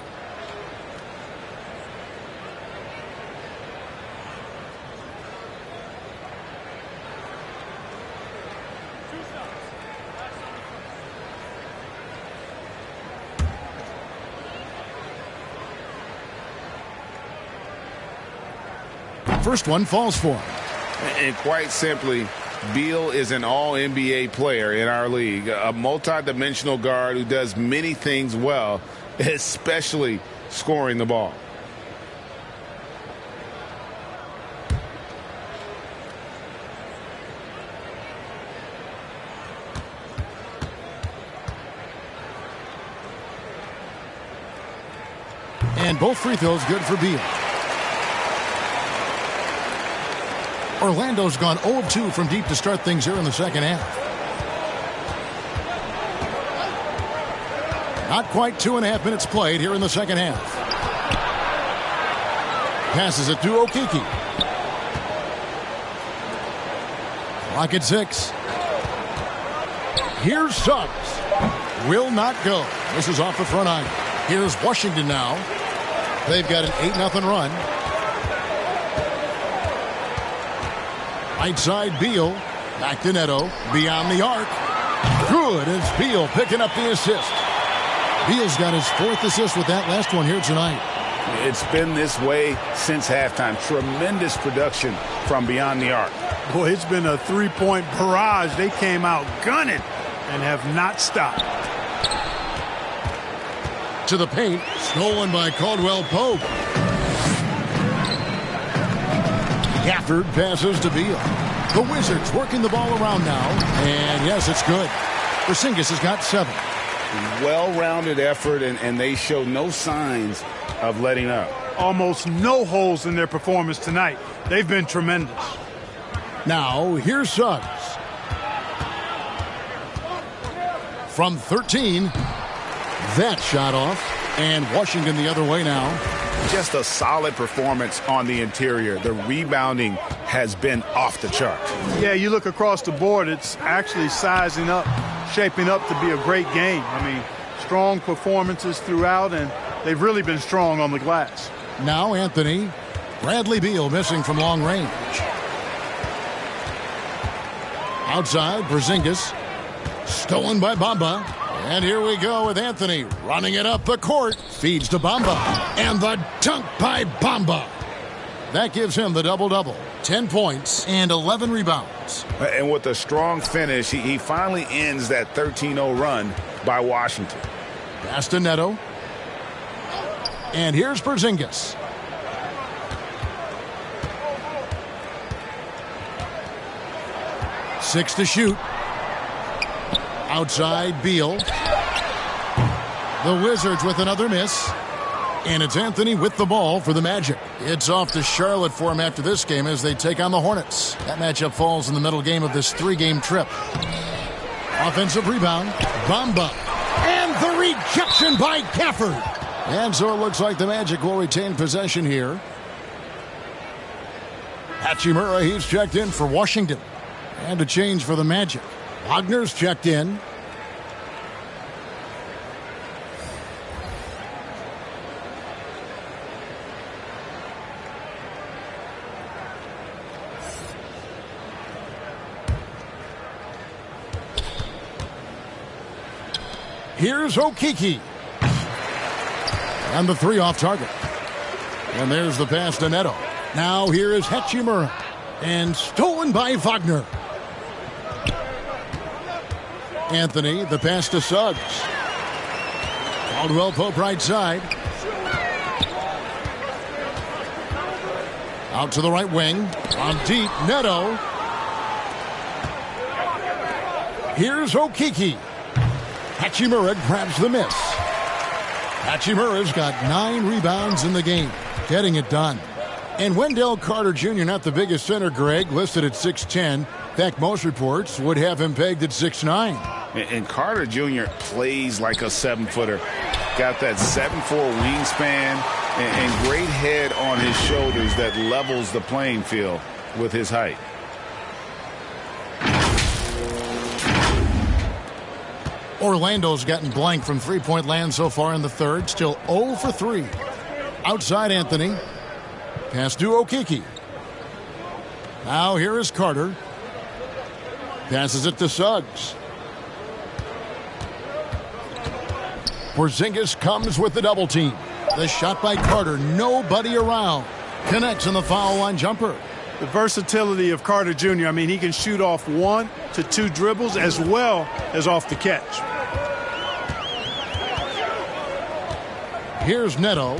First one falls for him. And quite simply, Beal is an all-NBA player in our league, a multi-dimensional guard who does many things well, especially scoring the ball. And both free throws good for Beal. Orlando's gone 0 of 2 from deep to start things here in the second half. Not quite 2.5 minutes played here in the second half. Passes it to Okeke. Clock at 6. Here's Suggs. Will not go. This is off the front iron. Here's Washington now. They've got an 8-0 run. Right side, Beal. Back to Neto. Beyond the arc. Good as Beal picking up the assist. Beal's got his 4th assist with that last one here tonight. It's been this way since halftime. Tremendous production from beyond the arc. Boy, it's been a 3-point barrage. They came out gunning and have not stopped. To the paint. Stolen by Caldwell Pope. Gafford passes to Beal. The Wizards working the ball around now. And yes, it's good. Porzingis has got 7. Well-rounded effort, and they show no signs of letting up. Almost no holes in their performance tonight. They've been tremendous. Now, here's Suggs. from 13. That shot off. And Washington the other way now. Just a solid performance on the interior. The rebounding has been off the chart. Yeah, you look across the board, it's actually sizing up, shaping up to be a great game. I mean, strong performances throughout, and they've really been strong on the glass. Now Anthony. Bradley Beal missing from long range. Outside, Porzingis. Stolen by Bamba. And here we go with Anthony running it up the court. Feeds to Bamba. And the dunk by Bamba. That gives him the double-double. 10 points and 11 rebounds. And with a strong finish, he finally ends that 13-0 run by Washington. Pass to Neto. And here's Porzingis. Six to shoot. Outside, Beal. The Wizards with another miss. And it's Anthony with the ball for the Magic. It's off to Charlotte for him after this game as they take on the Hornets. That matchup falls in the middle game of this 3-game trip. Offensive rebound. Bamba. And the rejection by Gafford. And so it looks like the Magic will retain possession here. Hachimura, he's checked in for Washington. And a change for the Magic. Wagner's checked in. Here's Okeke. And the three off target. And there's the pass to Neto. Now here is Hachimura. And stolen by Wagner. Anthony, the pass to Suggs. Caldwell Pope right side. Out to the right wing. On deep, Neto. Here's Okeke. Hachimura grabs the miss. Hachimura's got 9 rebounds in the game. Getting it done. And Wendell Carter Jr., not the biggest center, Greg, listed at 6'10". In fact, most reports would have him pegged at 6'9". And Carter Jr. plays like a 7-footer. Got that 7'4" wingspan and great head on his shoulders that levels the playing field with his height. Orlando's gotten blank from three-point land so far in the third. Still 0 for 3. Outside Anthony. Pass to Okeke. Now here is Carter. Passes it to Suggs. Porzingis comes with the double team. The shot by Carter. Nobody around. Connects on the foul line jumper. The versatility of Carter Jr., I mean, he can shoot off 1 to 2 dribbles as well as off the catch. Here's Neto.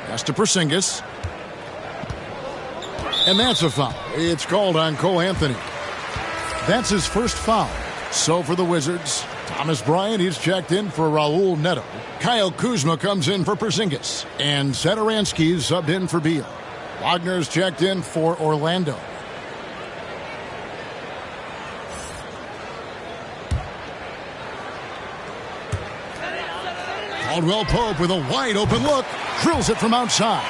Pass to Porzingis. And that's a foul. It's called on Cole Anthony. That's his first foul. So for the Wizards, Thomas Bryant, he's checked in for Raul Neto. Kyle Kuzma comes in for Porzingis. And Satoransky's subbed in for Beal. Wagner's checked in for Orlando. Caldwell Pope with a wide open look. Drills it from outside.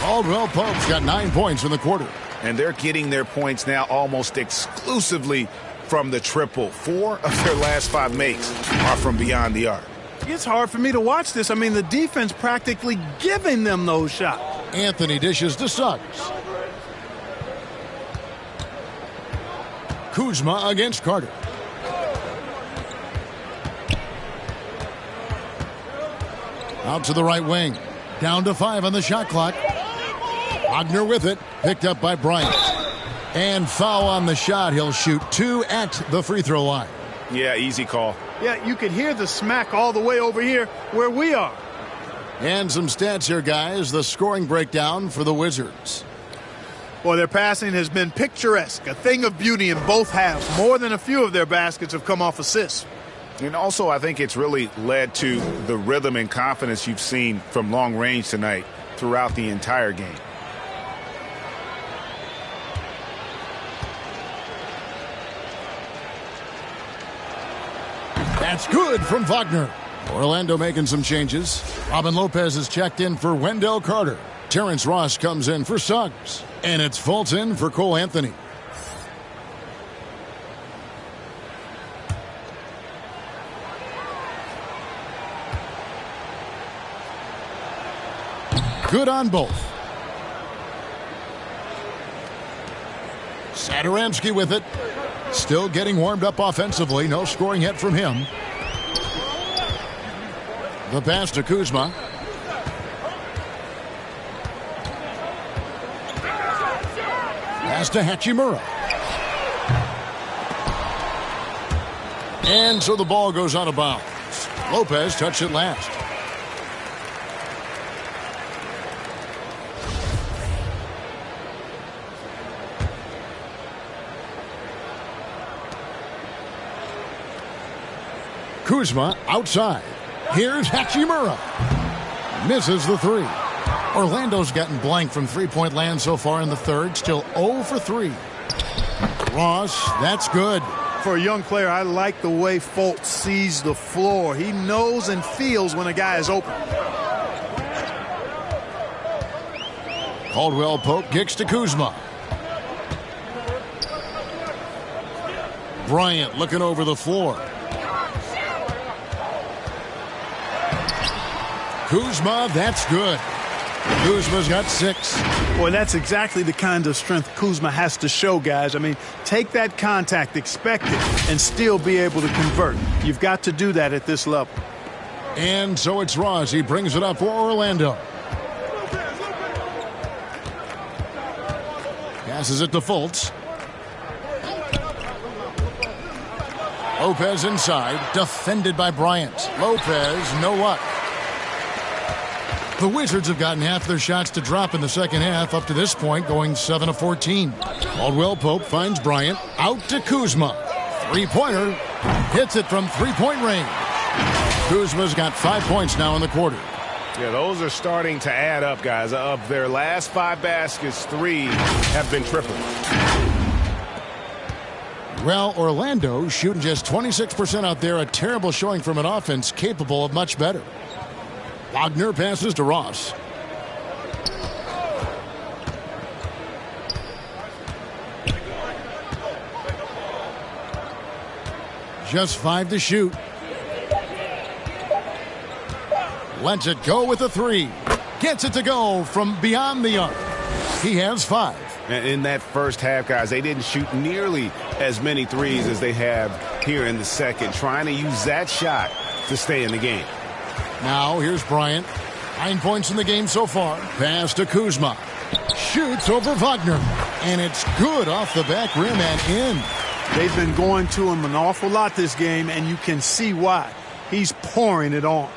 Caldwell Pope's got 9 points in the quarter. And they're getting their points now almost exclusively from the triple. 4 of their last 5 makes are from beyond the arc. It's hard for me to watch this. I mean, the defense practically giving them those shots. Anthony dishes to Suggs. Kuzma against Carter. Out to the right wing. Down to 5 on the shot clock. Wagner with it. Picked up by Bryant. And foul on the shot. He'll shoot 2 at the free throw line. Yeah, easy call. Yeah, you could hear the smack all the way over here where we are. And some stats here, guys. The scoring breakdown for the Wizards. Well, their passing has been picturesque. A thing of beauty in both halves. More than a few of their baskets have come off assists. And also, I think it's really led to the rhythm and confidence you've seen from long range tonight throughout the entire game. That's good from Wagner. Orlando making some changes. Robin Lopez is checked in for Wendell Carter. Terrence Ross comes in for Suggs. And it's Fultz in for Cole Anthony. Good on both. Satoransky with it. Still getting warmed up offensively. No scoring yet from him. The pass to Kuzma. Pass to Hachimura. And so the ball goes out of bounds. Lopez touched it last. Kuzma outside. Here's Hachimura. Misses the three. Orlando's gotten blank from three-point land so far in the third. Still 0 for 3. Ross, that's good. For a young player, I like the way Fultz sees the floor. He knows and feels when a guy is open. Caldwell Pope kicks to Kuzma. Bryant looking over the floor. Kuzma, that's good. Kuzma's got 6. Boy, that's exactly the kind of strength Kuzma has to show, guys. I mean, take that contact, expect it, and still be able to convert. You've got to do that at this level. And so it's Ross. He brings it up for Orlando. Passes it to Fultz. Lopez inside, defended by Bryant. Lopez, no luck. The Wizards have gotten half their shots to drop in the second half up to this point, going 7 of 14. Caldwell Pope finds Bryant. Out to Kuzma. Three-pointer. Hits it from three-point range. Kuzma's got 5 points now in the quarter. Yeah, those are starting to add up, guys. Of their last 5 baskets, 3 have been tripled. Well, Orlando shooting just 26% out there. A terrible showing from an offense capable of much better. Wagner passes to Ross. Just 5 to shoot. Lets it go with a 3. Gets it to go from beyond the arc. He has 5. In that first half, guys, they didn't shoot nearly as many threes as they have here in the second, trying to use that shot to stay in the game. Now here's Bryant. 9 points in the game so far. Pass to Kuzma. Shoots over Wagner. And it's good off the back rim and in. They've been going to him an awful lot this game, and you can see why. He's pouring it on.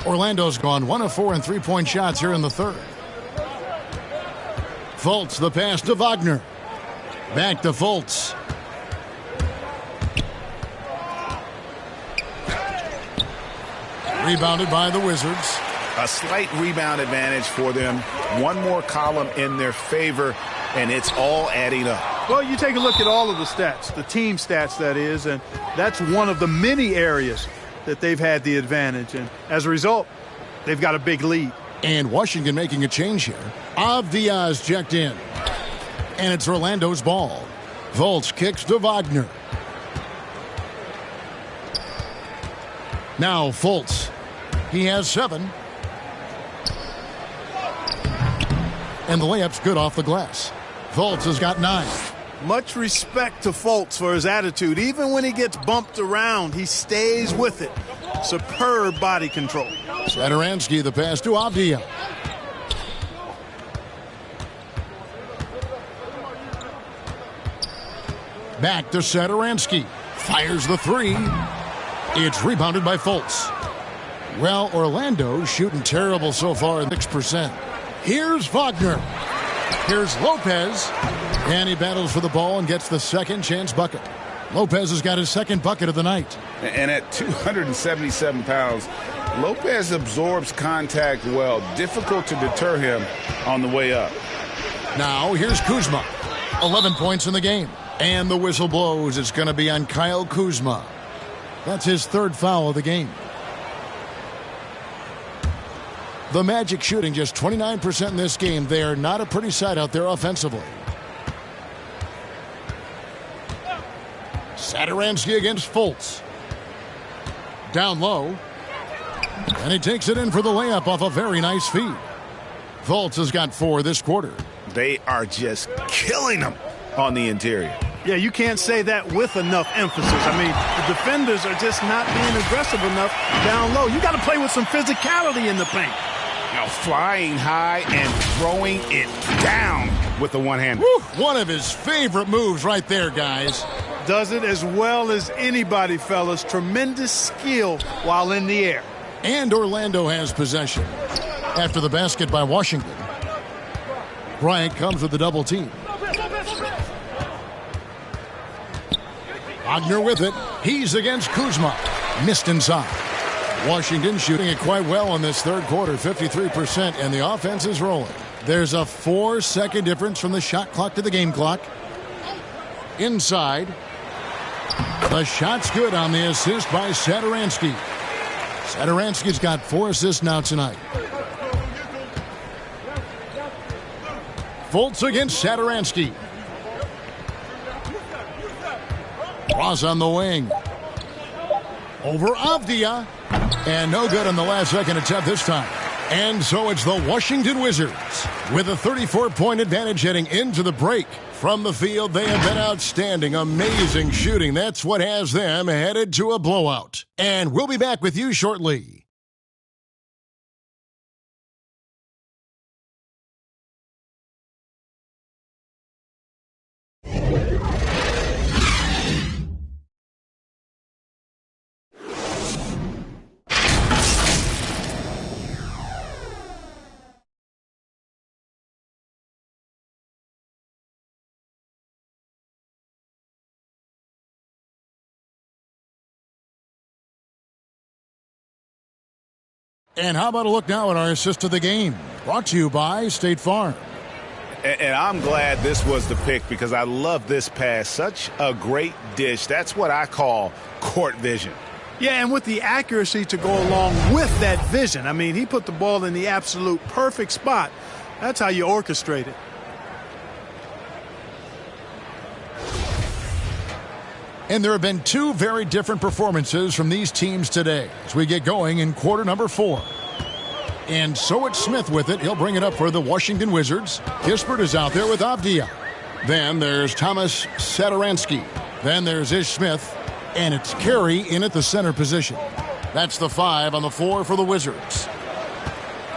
Orlando's gone 1 of 4 in three-point shots here in the third. Fultz, the pass to Wagner. Back to Fultz. Rebounded by the Wizards. A slight rebound advantage for them. One more column in their favor, and it's all adding up. Well, you take a look at all of the stats, the team stats, that is, and that's one of the many areas that they've had the advantage. And as a result, they've got a big lead. And Washington making a change here. Avdia's checked in. And it's Orlando's ball. Fultz kicks to Wagner. Now Fultz. He has 7. And the layup's good off the glass. Fultz has got 9. Much respect to Fultz for his attitude. Even when he gets bumped around, he stays with it. Superb body control. Satoransky, the pass to Avdia. Back to Satoransky. Fires the 3. It's rebounded by Fultz. Well, Orlando shooting terrible so far at 6%. Here's Wagner. Here's Lopez. And he battles for the ball and gets the second chance bucket. Lopez has got his second bucket of the night. And at 277 pounds, Lopez absorbs contact well. Difficult to deter him on the way up. Now here's Kuzma. 11 points in the game. And the whistle blows. It's going to be on Kyle Kuzma. That's his third foul of the game. The Magic shooting just 29% in this game. They are not a pretty sight out there offensively. Satoransky against Fultz. Down low. And he takes it in for the layup off a very nice feed. Fultz has got 4 this quarter. They are just killing them on the interior. Yeah, you can't say that with enough emphasis. I mean, the defenders are just not being aggressive enough down low. You got to play with some physicality in the paint. Now flying high and throwing it down with the one-hander. One of his favorite moves right there, guys. Does it as well as anybody, fellas. Tremendous skill while in the air. And Orlando has possession. After the basket by Washington, Bryant comes with the double team. Wagner with it. He's against Kuzma. Missed inside. Washington shooting it quite well in this third quarter, 53%, and the offense is rolling. There's a 4-second difference from the shot clock to the game clock. Inside. The shot's good on the assist by Satoransky. Satoransky's got 4 assists now tonight. Fultz against Satoransky. Cross on the wing. Over Avdia. And no good on the last second attempt this time. And so it's the Washington Wizards with a 34-point advantage heading into the break. From the field, they have been outstanding. Amazing shooting. That's what has them headed to a blowout. And we'll be back with you shortly. And how about a look now at our assist of the game? Brought to you by State Farm. And I'm glad this was the pick because I love this pass. Such a great dish. That's what I call court vision. Yeah, and with the accuracy to go along with that vision. I mean, he put the ball in the absolute perfect spot. That's how you orchestrate it. And there have been 2 very different performances from these teams today as we get going in quarter number 4. And so it's Smith with it. He'll bring it up for the Washington Wizards. Kispert is out there with Avdia. Then there's Thomas Satoransky. Then there's Ish Smith. And it's Carey in at the center position. That's the 5 on the floor for the Wizards.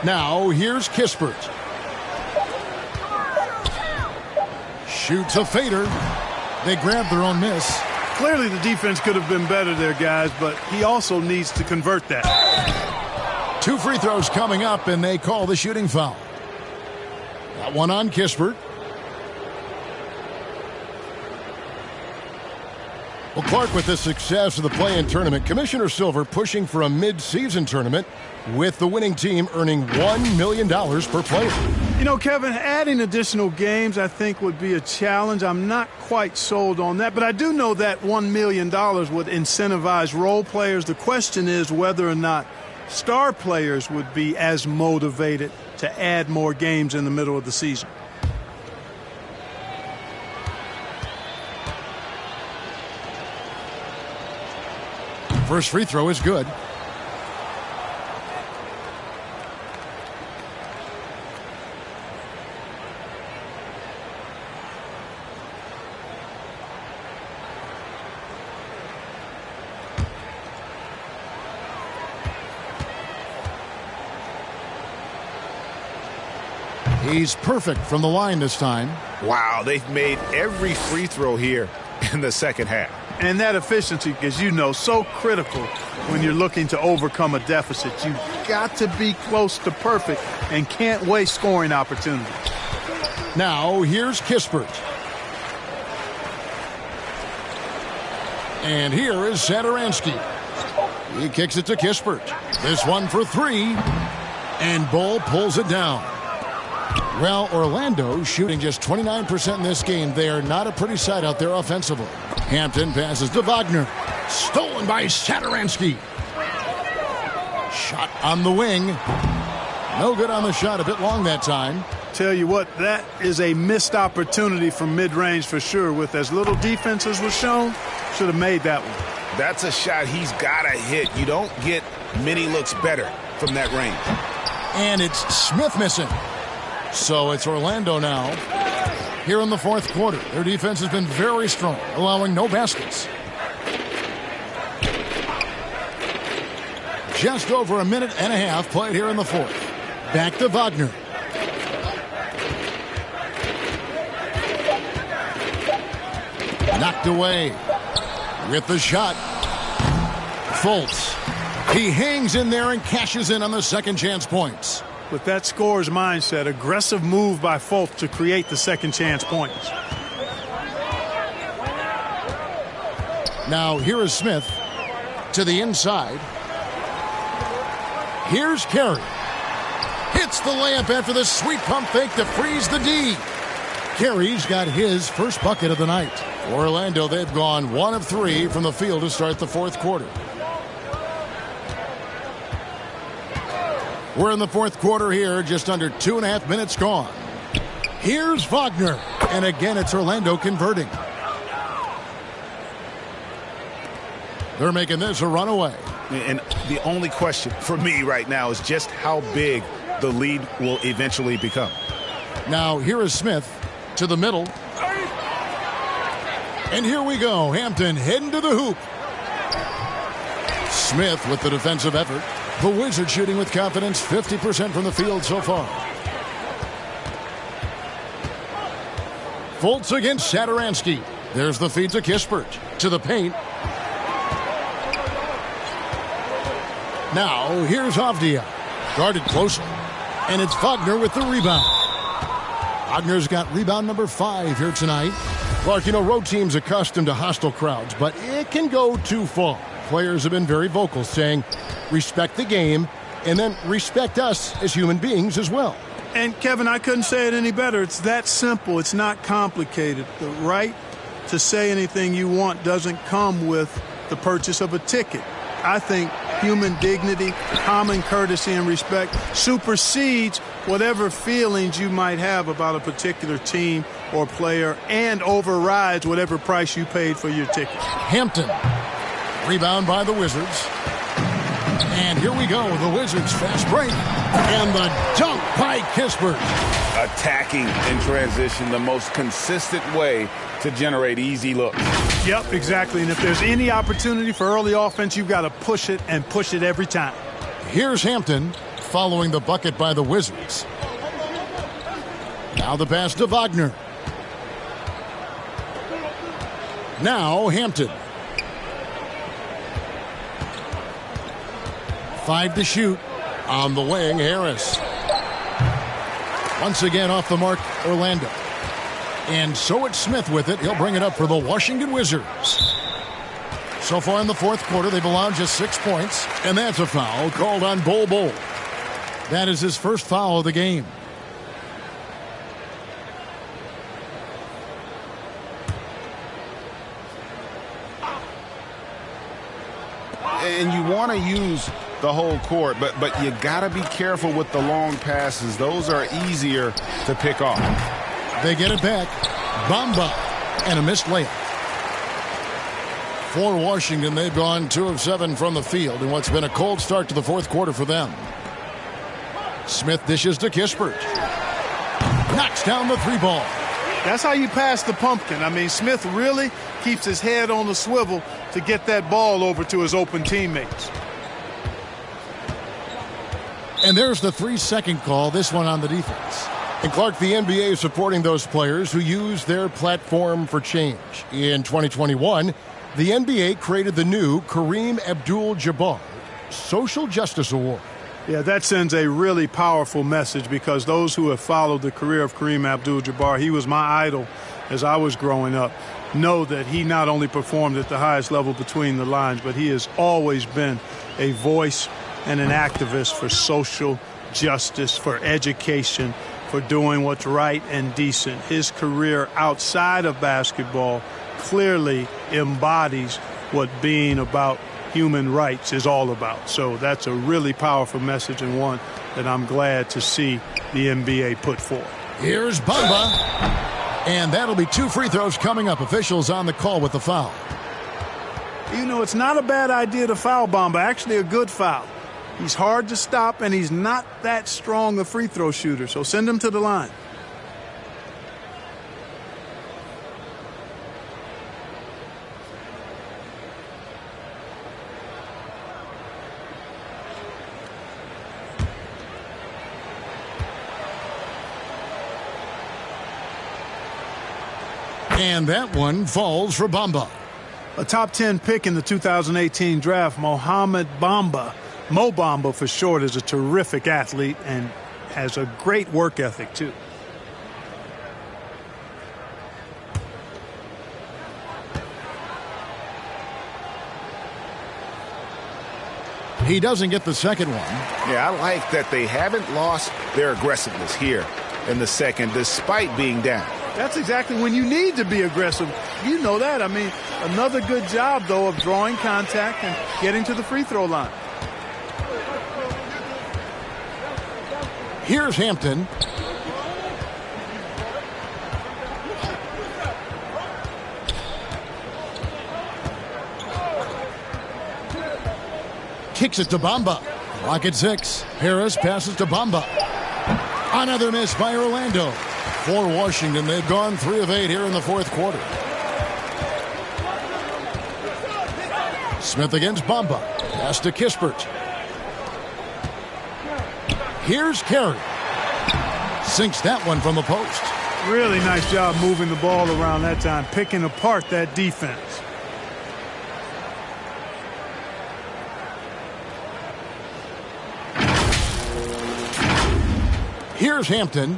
Now here's Kispert. Shoots a fader. They grab their own miss. Clearly the defense could have been better there, guys, but he also needs to convert that. 2 free throws coming up, and they call the shooting foul. That one on Kispert. Well, Clark, with the success of the play-in tournament, Commissioner Silver pushing for a mid-season tournament with the winning team earning $1 million per player. You know, Kevin, adding additional games I think would be a challenge. I'm not quite sold on that, but I do know that $1 million would incentivize role players. The question is whether or not star players would be as motivated to add more games in the middle of the season. First free throw is good. He's perfect from the line this time. Wow, they've made every free throw here in the second half. And that efficiency, as you know, so critical when you're looking to overcome a deficit. You've got to be close to perfect and can't waste scoring opportunities. Now, here's Kispert. And here is Satoransky. He kicks it to Kispert. This one for 3. And Bull pulls it down. Well, Orlando shooting just 29% in this game. They are not a pretty sight out there offensively. Hampton passes to Wagner. Stolen by Satoransky. Shot on the wing. No good on the shot. A bit long that time. Tell you what, that is a missed opportunity from mid-range for sure. With as little defense as was shown, should have made that one. That's a shot he's got to hit. You don't get many looks better from that range. And it's Smith missing. So it's Orlando now. Here in the fourth quarter, their defense has been very strong, allowing no baskets. Just over a minute and a half played here in the fourth. Back to Wagner. Knocked away with the shot. Fultz. He hangs in there and cashes in on the second chance points. With that scorer's mindset, aggressive move by Fultz to create the second chance points. Now here is Smith to the inside. Here's Carey. Hits the layup after the sweet pump fake to freeze the D. Carey's got his first bucket of the night. For Orlando, they've gone 1 of 3 from the field to start the fourth quarter. We're in the fourth quarter here, just under 2.5 minutes gone. Here's Wagner, and again it's Orlando converting. They're making this a runaway. And the only question for me right now is just how big the lead will eventually become. Now here is Smith to the middle. And here we go. Hampton heading to the hoop. Smith with the defensive effort. The Wizards shooting with confidence, 50% from the field so far. Fultz against Satoransky. There's the feed to Kispert. To the paint. Now, here's Avdia. Guarded closely. And it's Wagner with the rebound. Wagner's got rebound number 5 here tonight. Clark, you know, road teams accustomed to hostile crowds, but it can go too far. Players have been very vocal, saying, respect the game, and then respect us as human beings as well. And, Kevin, I couldn't say it any better. It's that simple. It's not complicated. The right to say anything you want doesn't come with the purchase of a ticket. I think human dignity, common courtesy, and respect supersedes whatever feelings you might have about a particular team or player and overrides whatever price you paid for your ticket. Hampton. Rebound by the Wizards. And here we go. The Wizards fast break. And the dunk by Kispert. Attacking in transition, the most consistent way to generate easy looks. Yep, exactly. And if there's any opportunity for early offense, you've got to push it and push it every time. Here's Hampton following the bucket by the Wizards. Now the pass to Wagner. Now Hampton. 5 to shoot. On the wing, Harris. Once again off the mark, Orlando. And so it's Smith with it. He'll bring it up for the Washington Wizards. So far in the fourth quarter, they've allowed just 6 points. And that's a foul called on Bol Bol. That is his first foul of the game. And you want to use the whole court, but you got to be careful with the long passes. Those are easier to pick off. They get it back. Bamba and a missed layup. For Washington, they've gone 2 of 7 from the field in what's been a cold start to the fourth quarter for them. Smith dishes to Kispert. Knocks down the 3 ball. That's how you pass the pumpkin. I mean, Smith really keeps his head on the swivel to get that ball over to his open teammates. And there's the 3-second call, this one on the defense. And Clark, the NBA is supporting those players who use their platform for change. In 2021, the NBA created the new Kareem Abdul-Jabbar Social Justice Award. Yeah, that sends a really powerful message because those who have followed the career of Kareem Abdul-Jabbar, he was my idol as I was growing up, know that he not only performed at the highest level between the lines, but he has always been a voice and an activist for social justice, for education, for doing what's right and decent. His career outside of basketball clearly embodies what being about human rights is all about. So that's a really powerful message, and one that I'm glad to see the NBA put forth. Here's Bamba. And that'll be 2 free throws coming up. Officials on the call with the foul. You know, it's not a bad idea to foul Bamba. Actually, a good foul. He's hard to stop, and he's not that strong a free throw shooter. So send him to the line. And that one falls for Bamba. A top 10 pick in the 2018 draft, Mohamed Bamba, Mo Bamba for short, is a terrific athlete and has a great work ethic too. He doesn't get the second one. Yeah, I like that they haven't lost their aggressiveness here in the second despite being down. That's exactly when you need to be aggressive. You know that. I mean, another good job, though, of drawing contact and getting to the free throw line. Here's Hampton. Kicks it to Bamba. Clock at 6. Harris passes to Bamba. Another miss by Orlando. For Washington, they've gone 3 of 8 here in the fourth quarter. Smith against Bamba. Pass to Kispert. Here's Carey. Sinks that one from the post. Really nice job moving the ball around that time, picking apart that defense. Here's Hampton.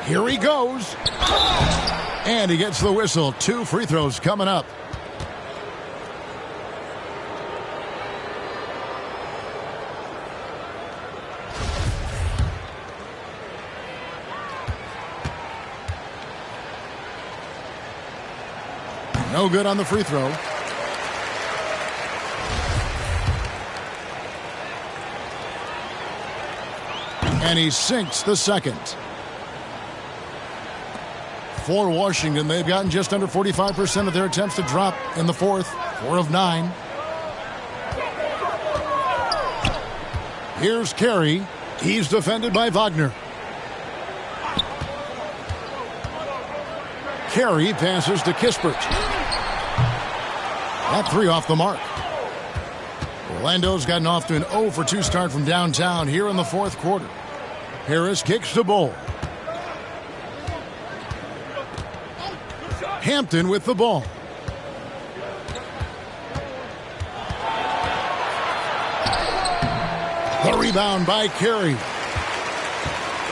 Here he goes. And he gets the whistle. 2 free throws coming up. No good on the free throw. And he sinks the second. For Washington, they've gotten just under 45% of their attempts to drop in the fourth. 4 of 9. Here's Carey. He's defended by Wagner. Carey passes to Kispert. That 3 off the mark. Orlando's gotten off to an 0 for 2 start from downtown here in the fourth quarter. Harris kicks to Bull. Hampton with the ball. The rebound by Carey.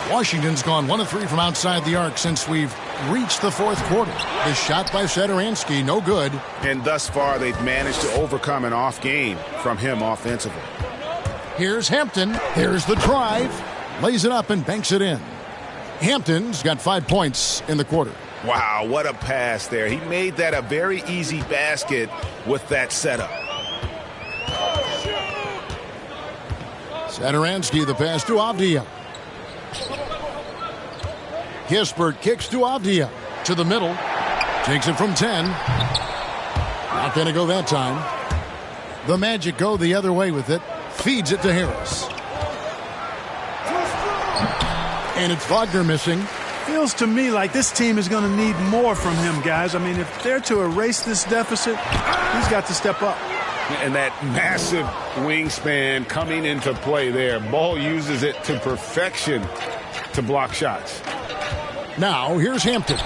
Washington's gone 1 of 3 from outside the arc since we've reached the fourth quarter. The shot by Satoransky, no good. And thus far, they've managed to overcome an off game from him offensively. Here's Hampton. There's the drive. Lays it up and banks it in. Hampton's got 5 points in the quarter. Wow, what a pass there. He made that a very easy basket with that setup. Satoransky, the pass to Avdia. Kispert kicks to Avdia. To the middle. Takes it from 10. Not going to go that time. The Magic go the other way with it. Feeds it to Harris. And it's Wagner missing. Feels to me like this team is going to need more from him, guys. I mean, if they're to erase this deficit, he's got to step up. And that massive wingspan coming into play there. Ball uses it to perfection to block shots. Now, here's Hampton.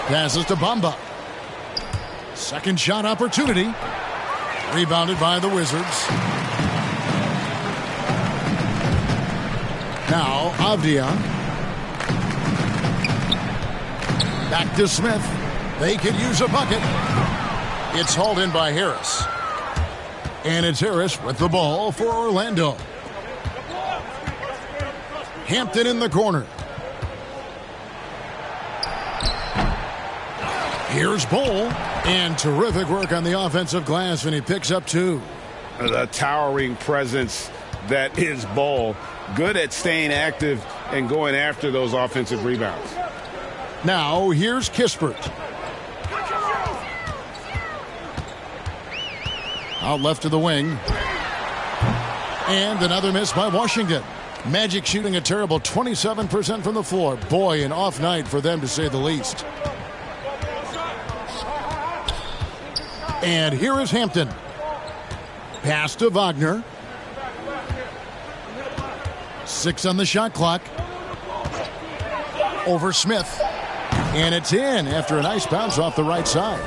Passes to Bamba. Second shot opportunity. Rebounded by the Wizards. Now, Avdia. Back to Smith. They could use a bucket. It's hauled in by Harris. And it's Harris with the ball for Orlando. Hampton in the corner. Here's Bull. And terrific work on the offensive glass, and he picks up 2. The towering presence that is Bull. Good at staying active and going after those offensive rebounds. Now here's Kispert. Out left to the wing. And another miss by Washington. Magic shooting a terrible 27% from the floor. Boy, an off night for them to say the least. And here is Hampton. Pass to Wagner. 6 on the shot clock. Over Smith. And it's in after a nice bounce off the right side.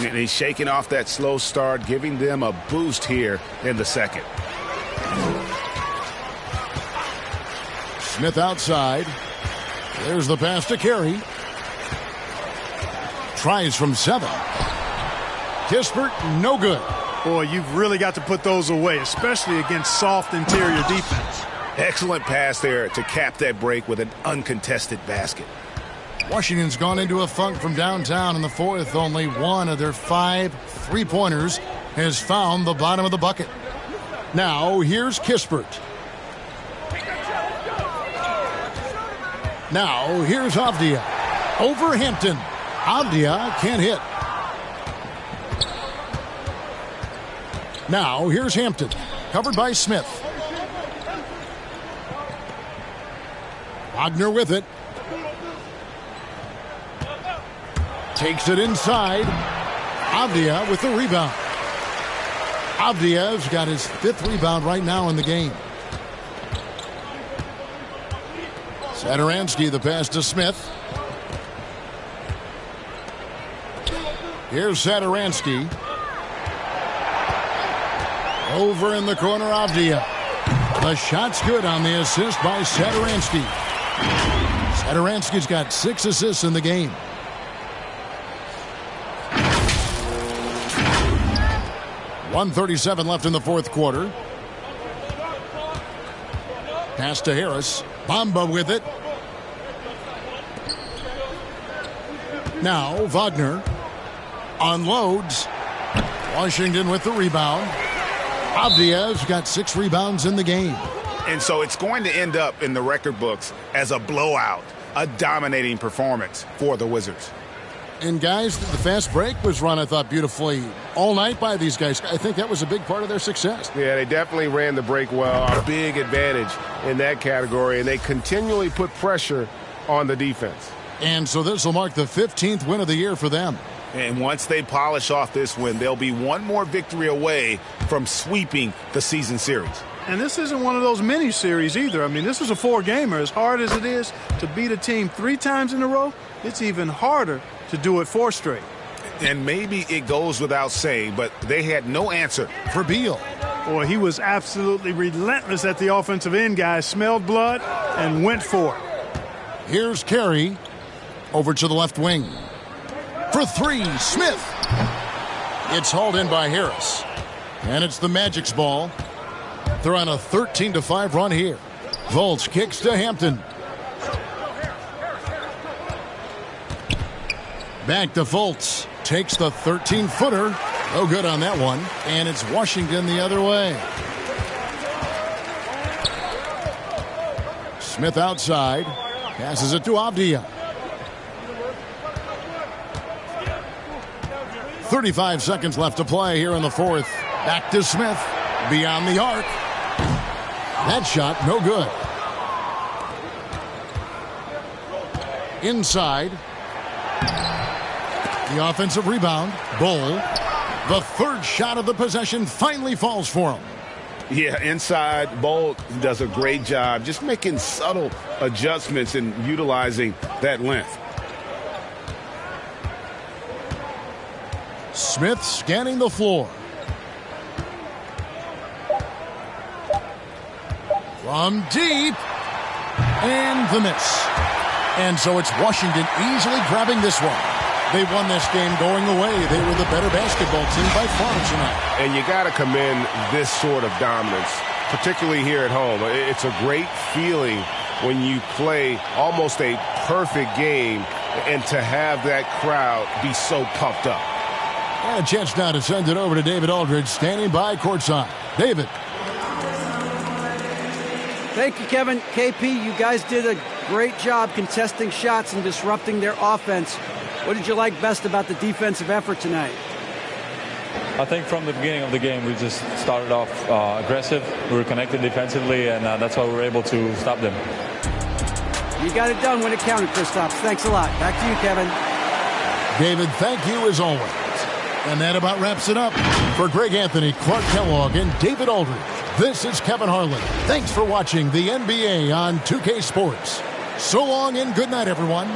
And he's shaking off that slow start, giving them a boost here in the second. Smith outside. There's the pass to Carey. Tries from 7. Kispert, no good. Boy, you've really got to put those away, especially against soft interior defense. Excellent pass there to cap that break with an uncontested basket. Washington's gone into a funk from downtown in the fourth. Only one of their 5 3-pointers has found the bottom of the bucket. Now here's Kispert. Now here's Avdia. Over Hampton. Avdia can't hit. Now here's Hampton. Covered by Smith. Wagner with it. Takes it inside. Avdia with the rebound. Avdia's got his 5th rebound right now in the game. Satoransky the pass to Smith. Here's Satoransky. Over in the corner, Avdia. The shot's good on the assist by Satoransky. Satoransky's got 6 assists in the game. .137 left in the fourth quarter. Pass to Harris. Bamba with it. Now Wagner unloads. Washington with the rebound. Avdia's got 6 rebounds in the game. And so it's going to end up in the record books as a blowout, a dominating performance for the Wizards. And guys, the fast break was run, I thought, beautifully all night by these guys. I think that was a big part of their success. Yeah, they definitely ran the break well. A big advantage in that category, and they continually put pressure on the defense. And so this will mark the 15th win of the year for them. And once they polish off this win, they'll be one more victory away from sweeping the season series. And this isn't one of those mini-series either. I mean, this is a 4-gamer. As hard as it is to beat a team 3 times in a row, it's even harder to do it 4 straight. And maybe it goes without saying, but they had no answer for Beal. Boy, he was absolutely relentless at the offensive end, guys. Smelled blood and went for it. Here's Carey over to the left wing. For 3, Smith. It's hauled in by Harris. And it's the Magic's ball. They're on a 13-5 run here. Volts kicks to Hampton. Back to Fultz. Takes the 13-footer. No good on that one. And it's Washington the other way. Smith outside. Passes it to Avdia. 35 seconds left to play here in the fourth. Back to Smith. Beyond the arc. That shot, no good. Inside. The offensive rebound. Bull. The third shot of the possession finally falls for him. Yeah, inside, Bull does a great job just making subtle adjustments and utilizing that length. Smith scanning the floor. From deep. And the miss. And so it's Washington easily grabbing this one. They won this game going away. They were the better basketball team by far tonight. And you got to commend this sort of dominance, particularly here at home. It's a great feeling when you play almost a perfect game and to have that crowd be so pumped up. And a chance now to send it over to David Aldridge, standing by courtside. David. Thank you, Kevin. KP, you guys did a great job contesting shots and disrupting their offense. What did you like best about the defensive effort tonight? I think from the beginning of the game, we just started off aggressive. We were connected defensively, and that's why we were able to stop them. You got it done when it counted, Kristaps. Thanks a lot. Back to you, Kevin. David, thank you as always. And that about wraps it up. For Greg Anthony, Clark Kellogg, and David Aldridge, this is Kevin Harlan. Thanks for watching the NBA on 2K Sports. So long and good night, everyone.